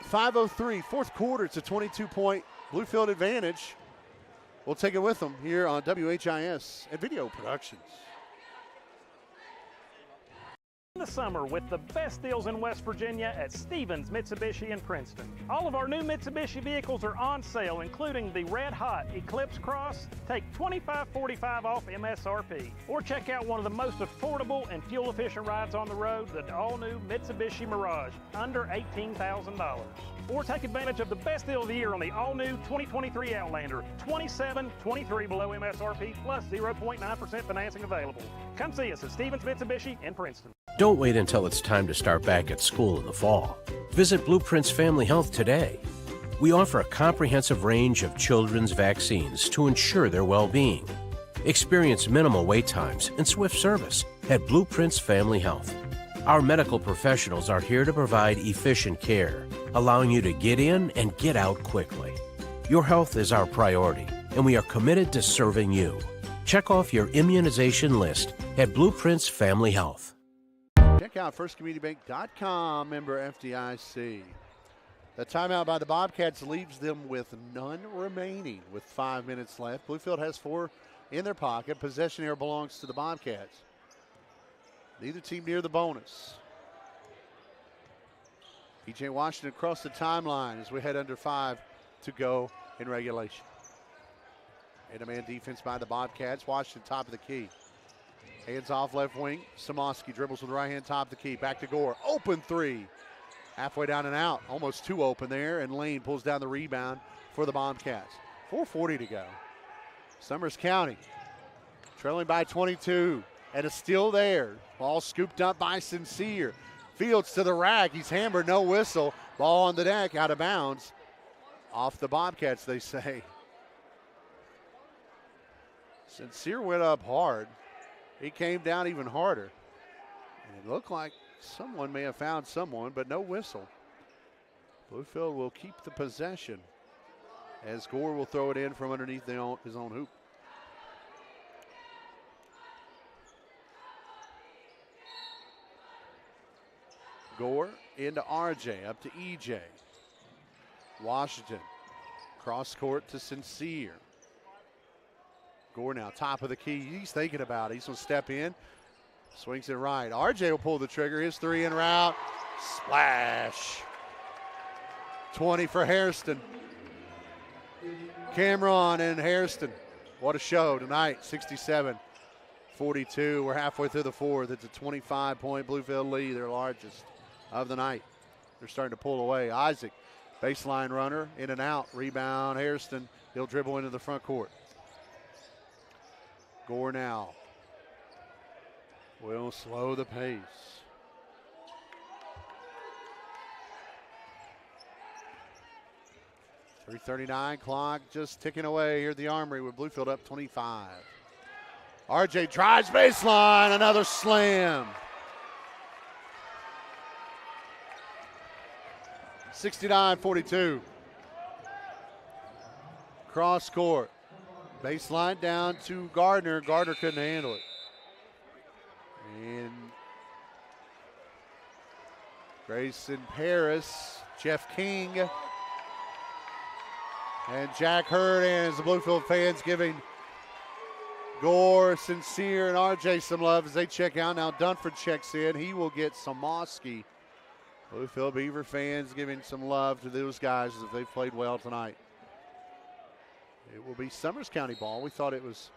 5:03, 4th quarter. It's a 22-point Bluefield advantage. We'll take it with them here on WHIS and Video Productions. In the summer with the best deals in West Virginia at Stevens Mitsubishi in Princeton. All of our new Mitsubishi vehicles are on sale, including the red hot Eclipse Cross. Take $25.45 off MSRP. Or check out one of the most affordable and fuel efficient rides on the road, the all new Mitsubishi Mirage, under $18,000. Or take advantage of the best deal of the year on the all new 2023 Outlander, $27.23 below MSRP plus 0.9% financing available. Come see us at Stevens Mitsubishi in Princeton. Don't wait until it's time to start back at school in the fall. Visit Blueprints Family Health today. We offer a comprehensive range of children's vaccines to ensure their well-being. Experience minimal wait times and swift service at Blueprints Family Health. Our medical professionals are here to provide efficient care, allowing you to get in and get out quickly. Your health is our priority, and we are committed to serving you. Check off your immunization list at Blueprints Family Health. Check out firstcommunitybank.com, member FDIC. The timeout by the Bobcats leaves them with none remaining with 5 minutes left. Bluefield has 4 in their pocket. Possession here belongs to the Bobcats. Neither team near the bonus. E.J. Washington across the timeline as we head under 5 to go in regulation. 8-man defense by the Bobcats. Washington top of the key. Hands off left wing. Samoski dribbles with the right hand top of the key. Back to Gore. Open three. Halfway down and out. Almost 2 open there. And Lane pulls down the rebound for the Bobcats. 4:40 to go. Summers County trailing by 22. And it's still there. Ball scooped up by Sincere. Fields to the rack. He's hammered. No whistle. Ball on the deck. Out of bounds. Off the Bobcats, they say. Sincere went up hard. He came down even harder. And it looked like someone may have found someone, but no whistle. Bluefield will keep the possession as Gore will throw it in from underneath his own hoop. Gore into RJ, up to EJ. Washington, cross court to Sincere. Gore now top of the key. He's thinking about it. He's going to step in. Swings it right. RJ will pull the trigger. His 3 in route. Splash. 20 for Hairston. Cameron and Hairston. What a show tonight. 67-42. We're halfway through the fourth. It's a 25-point Bluefield lead, their largest of the night. They're starting to pull away. Isaac, baseline runner, in and out. Rebound, Hairston. He'll dribble into the front court. Gore now will slow the pace. .339 clock just ticking away here at the Armory with Bluefield up 25. RJ drives baseline, another slam. 69-42. Cross court. Baseline down to Gardner. Gardner couldn't handle it. And Grayson Paris, Jeff King, and Jack Hurd, and as the Bluefield fans giving Gore, Sincere, and RJ some love as they check out. Now Dunford checks in. He will get Samoski. Bluefield Beaver fans giving some love to those guys as they've played well tonight. It will be Summers County ball. We thought it was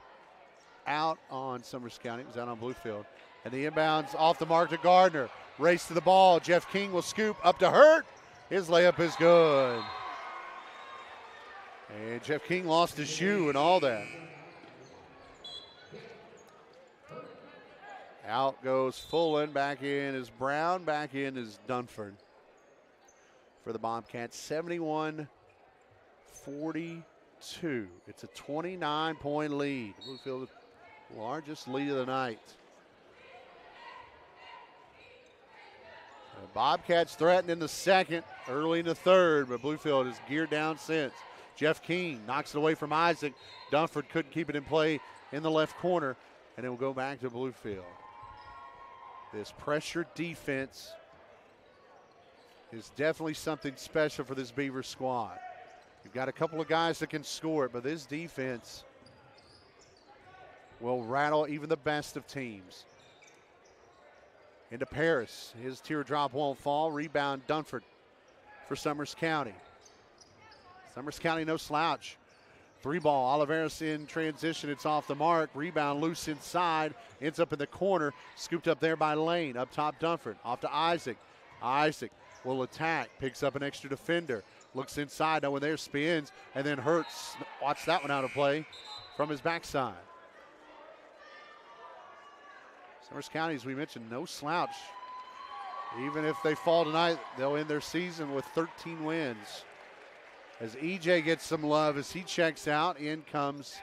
out on Summers County. It was out on Bluefield. And the inbounds off the mark to Gardner. Race to the ball. Jeff King will scoop up to Hurt. His layup is good. And Jeff King lost his shoe and all that. Out goes Fullen. Back in is Brown. Back in is Dunford for the Bobcats. 71-42. It's a 29-point lead. Bluefield, largest lead of the night. The Bobcats threatened in the second, early in the third, but Bluefield is geared down since. Jeff King knocks it away from Isaac. Dunford couldn't keep it in play in the left corner, and it will go back to Bluefield. This pressure defense is definitely something special for this Beaver squad. You've got a couple of guys that can score it, but this defense will rattle even the best of teams. Into Paris. His teardrop won't fall. Rebound Dunford for Summers County. Summers County no slouch. 3-ball. Oliveras in transition. It's off the mark. Rebound loose inside. Ends up in the corner. Scooped up there by Lane. Up top Dunford. Off to Isaac. Isaac will attack. Picks up an extra defender. Looks inside. No one there. Spins. And then Hurts. Watch that one out of play from his backside. Summers County, as we mentioned, no slouch. Even if they fall tonight, they'll end their season with 13 wins. As EJ gets some love as he checks out, in comes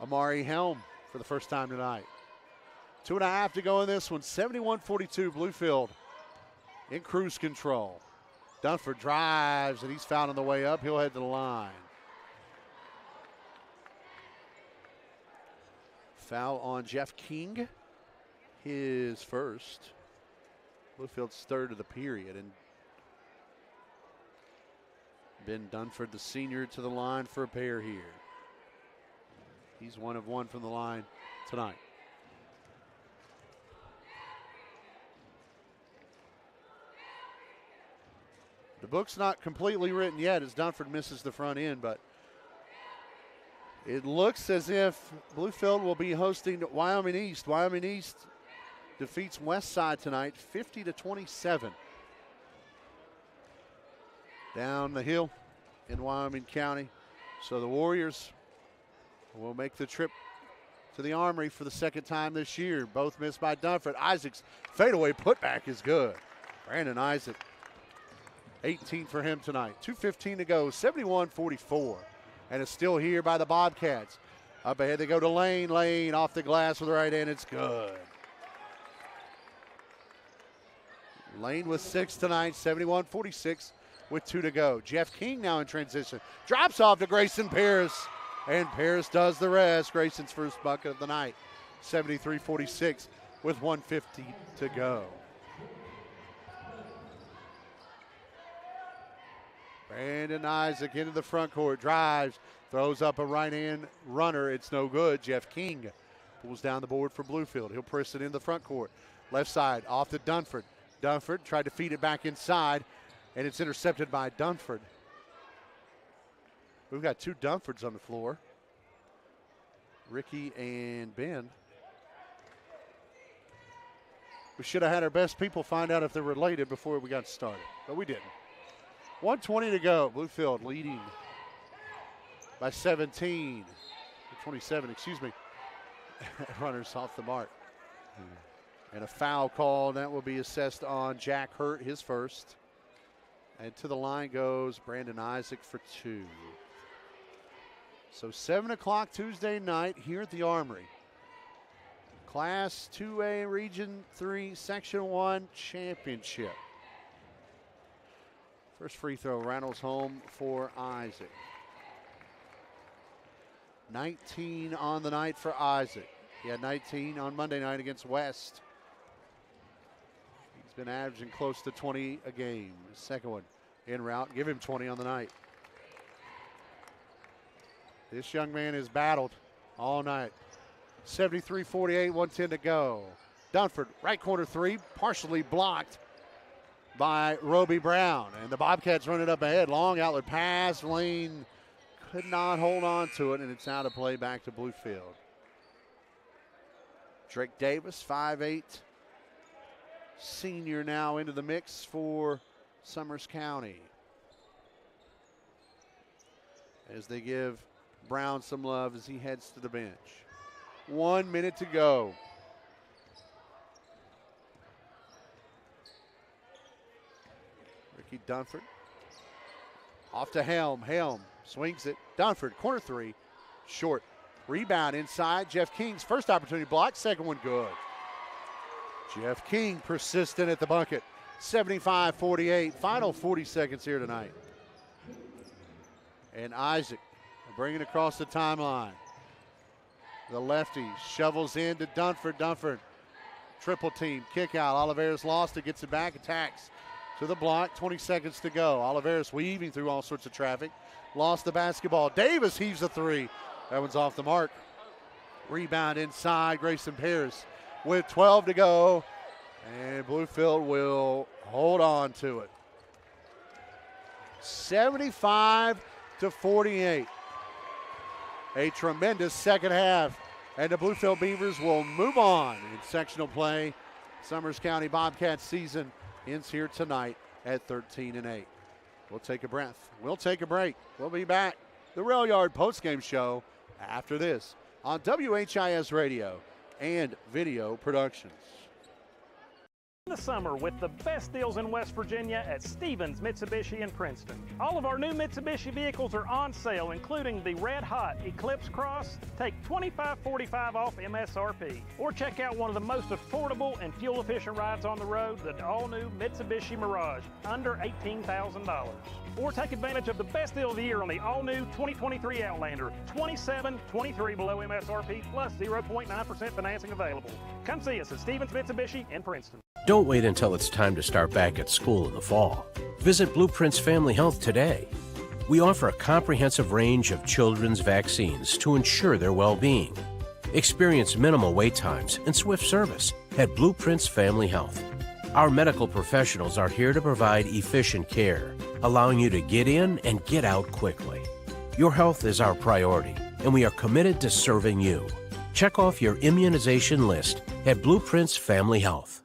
Amari Helm for the first time tonight. 2.5 to go in this one. 71-42, Bluefield in cruise control. Dunford drives, and he's fouled on the way up. He'll head to the line. Foul on Jeff King, his first. Bluefield's third of the period. And Ben Dunford, the senior, to the line for a pair here. He's 1 of 1 from the line tonight. The book's not completely written yet as Dunford misses the front end, but it looks as if Bluefield will be hosting Wyoming East. Wyoming East defeats Westside tonight, 50-27. Down the hill in Wyoming County. So the Warriors will make the trip to the Armory for the second time this year. Both missed by Dunford. Isaac's fadeaway putback is good. Brandon Isaac, 18 for him tonight. 2:15 to go, 71-44. And it's still here by the Bobcats. Up ahead they go to Lane. Lane off the glass with the right hand. It's good. Lane with 6 tonight, 71-46 with 2 to go. Jeff King now in transition. Drops off to Grayson Pierce. And Pierce does the rest. Grayson's first bucket of the night. 73-46 with 1:50 to go. Brandon Isaac into the front court, drives, throws up a right-hand runner. It's no good. Jeff King pulls down the board for Bluefield. He'll press it in the front court. Left side, off to Dunford. Dunford tried to feed it back inside, and it's intercepted by Dunford. We've got 2 Dunfords on the floor, Ricky and Ben. We should have had our best people find out if they're related before we got started, but we didn't. 1:20 to go. Bluefield leading by 17, 27, excuse me. Runners off the mark. And a foul call, that will be assessed on Jack Hurt, his first. And to the line goes Brandon Isaac for 2. So 7 o'clock Tuesday night here at the Armory. Class 2A Region 3 Section 1 Championship. First free throw rattles home for Isaac. 19 on the night for Isaac. He had 19 on Monday night against West. He's been averaging close to 20 a game. Second one en route, give him 20 on the night. This young man has battled all night. 73-48, 1:10 to go. Dunford, right corner 3, partially blocked by Roby Brown. And the Bobcats run it up ahead. Long outlet pass. Lane could not hold on to it, and it's out of play back to Bluefield. Drake Davis, 5'8", senior now into the mix for Summers County. As they give Brown some love as he heads to the bench. 1 minute to go. Ricky Dunford off to Helm. Helm swings it. Dunford, corner 3, short. Rebound inside. Jeff King's first opportunity blocked. Second one good. Jeff King persistent at the bucket. 75-48. Final 40 seconds here tonight. And Isaac bringing across the timeline. The lefty shovels in to Dunford. Dunford, triple team, kick out. Oliveras lost it, gets it back, attacks to the block. 20 seconds to go. Oliveras weaving through all sorts of traffic. Lost the basketball. Davis heaves a 3. That one's off the mark. Rebound inside. Grayson Pierce with 12 to go. And Bluefield will hold on to it. 75-48. A tremendous second half. And the Bluefield Beavers will move on in sectional play. Summers County Bobcats season ends here tonight at 13-8. We'll take a breath. We'll take a break. We'll be back. The Rail Yard postgame show after this on WHIS Radio and Video Productions. In the summer with the best deals in West Virginia at Stevens Mitsubishi in Princeton. All of our new Mitsubishi vehicles are on sale, including the red hot Eclipse Cross. Take $25.45 off MSRP. Or check out one of the most affordable and fuel efficient rides on the road, the all new Mitsubishi Mirage, under $18,000. Or take advantage of the best deal of the year on the all-new 2023 Outlander. $27.23 below MSRP plus 0.9% financing available. Come see us at Stevens Mitsubishi in Princeton. Don't wait until it's time to start back at school in the fall. Visit Blueprints Family Health today. We offer a comprehensive range of children's vaccines to ensure their well-being. Experience minimal wait times and swift service at Blueprints Family Health. Our medical professionals are here to provide efficient care, allowing you to get in and get out quickly. Your health is our priority, and we are committed to serving you. Check off your immunization list at Blueprints Family Health.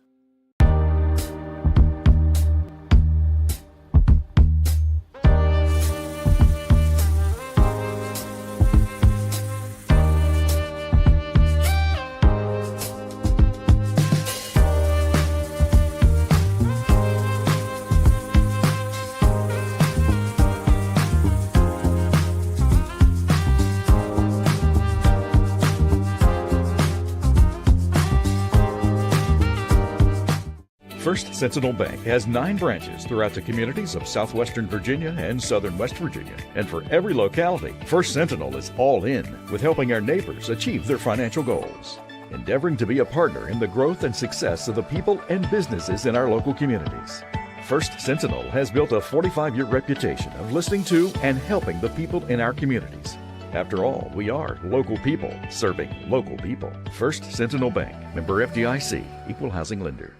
First Sentinel Bank has 9 branches throughout the communities of southwestern Virginia and southern West Virginia. And for every locality, First Sentinel is all in with helping our neighbors achieve their financial goals, endeavoring to be a partner in the growth and success of the people and businesses in our local communities. First Sentinel has built a 45-year reputation of listening to and helping the people in our communities. After all, we are local people serving local people. First Sentinel Bank, member FDIC, equal housing lender.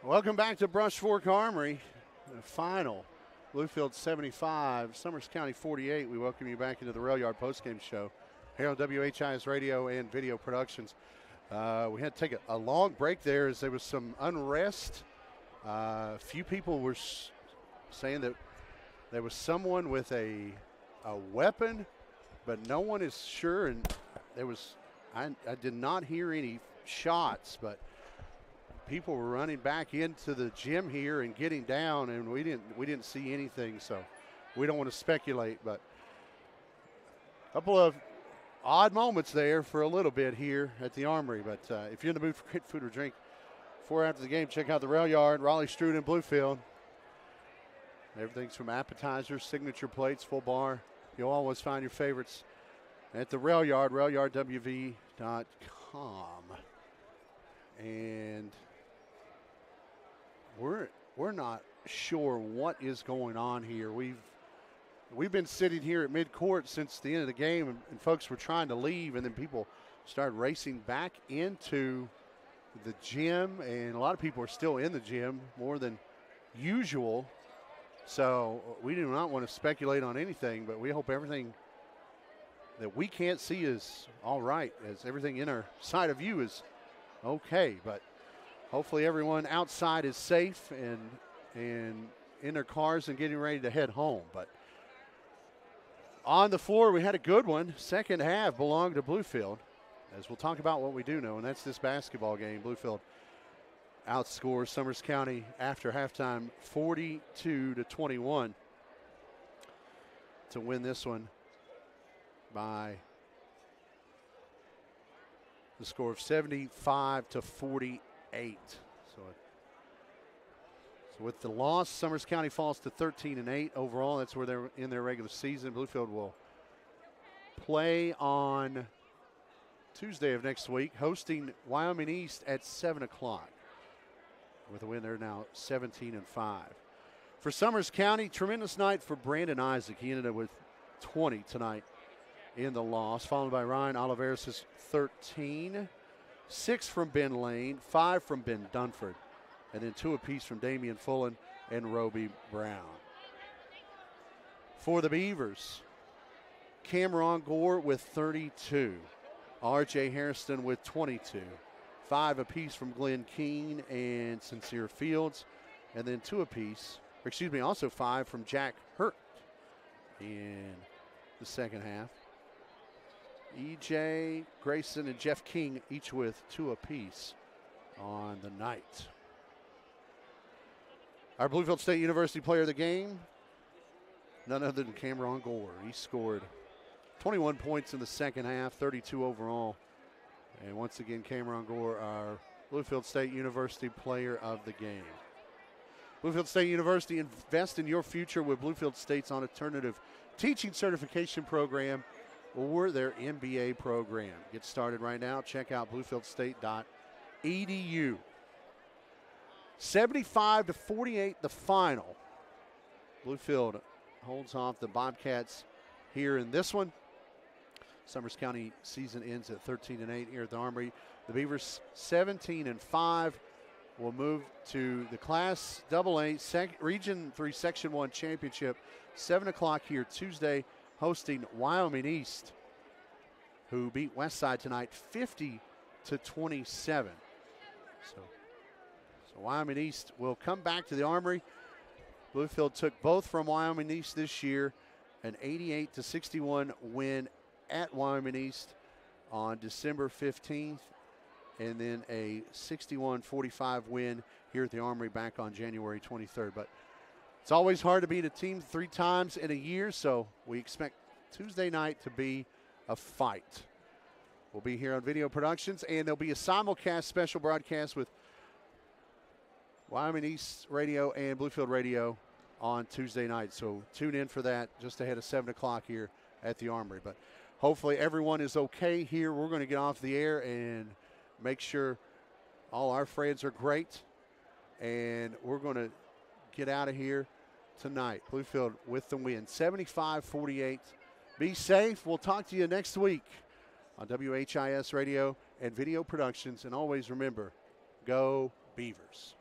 Welcome back to Brush Fork Armory. The final, Bluefield 75, Summers County 48. We welcome you back into the Rail Yard postgame show here on WHIS Radio and Video Productions. We had to take a long break there as there was some unrest. A few people were saying that there was someone with a weapon, but no one is sure. And there was, I did not hear any shots, but people were running back into the gym here and getting down, and we didn't see anything, so we don't want to speculate. But a couple of odd moments there for a little bit here at the Armory. But if you're in the mood for great food or drink before or after the game, check out the Rail Yard, Raleigh, Struden, and Bluefield. Everything's from appetizers, signature plates, full bar. You'll always find your favorites at the Rail Yard, railyardwv.com. And we're not sure what is going on here. We've been sitting here at midcourt since the end of the game, and folks were trying to leave, and then people started racing back into the gym, and a lot of people are still in the gym more than usual. So we do not want to speculate on anything, but we hope everything that we can't see is all right, as everything in our side of view is okay. But hopefully everyone outside is safe and in their cars and getting ready to head home. But on the floor, we had a good one. Second half belonged to Bluefield, as we'll talk about what we do know, and that's this basketball game. Bluefield outscores Summers County after halftime 42-21 to win this one by the score of 75-48. So with the loss, Summers County falls to 13-8 overall. That's where they're in their regular season. Bluefield will play on Tuesday of next week, hosting Wyoming East at 7 o'clock. With a win, they're now 17-5. For Summers County, tremendous night for Brandon Isaac. He ended up with 20 tonight in the loss, followed by Ryan Oliveras' 13, 6 from Ben Lane, 5 from Ben Dunford, and then 2 apiece from Damian Fullen and Roby Brown. For the Beavers, Cameron Gore with 32, R.J. Hairston with 22, 5 apiece from Glenn Keene and Sincere Fields, and then 2 apiece, also 5 from Jack Hurt in the second half. E.J. Grayson and Jeff King each with 2 apiece on the night. Our Bluefield State University player of the game, none other than Cameron Gore. He scored 21 points in the second half, 32 overall. And once again, Cameron Gore, our Bluefield State University player of the game. Bluefield State University, invest in your future with Bluefield State's alternative teaching certification program or their MBA program. Get started right now. Check out bluefieldstate.edu. 75-48 the final. Bluefield holds off the Bobcats here in this one. Summers County season ends at 13-8 here at the Armory. The Beavers 17-5 will move to the Class AA Region 3 Section 1 Championship, 7 o'clock here Tuesday, hosting Wyoming East, who beat Westside tonight 50-27. So Wyoming East will come back to the Armory. Bluefield took both from Wyoming East this year, an 88-61 win at Wyoming East on December 15th, and then a 61-45 win here at the Armory back on January 23rd. But it's always hard to beat a team 3 times in a year, so we expect Tuesday night to be a fight. We'll be here on Video Productions, and there'll be a simulcast special broadcast with Wyoming East Radio and Bluefield Radio on Tuesday night. So tune in for that just ahead of 7 o'clock here at the Armory. But hopefully everyone is okay here. We're going to get off the air and make sure all our friends are great. And we're going to get out of here tonight. Bluefield with the win, 75-48. Be safe. We'll talk to you next week on WHIS Radio and Video Productions. And always remember, go Beavers.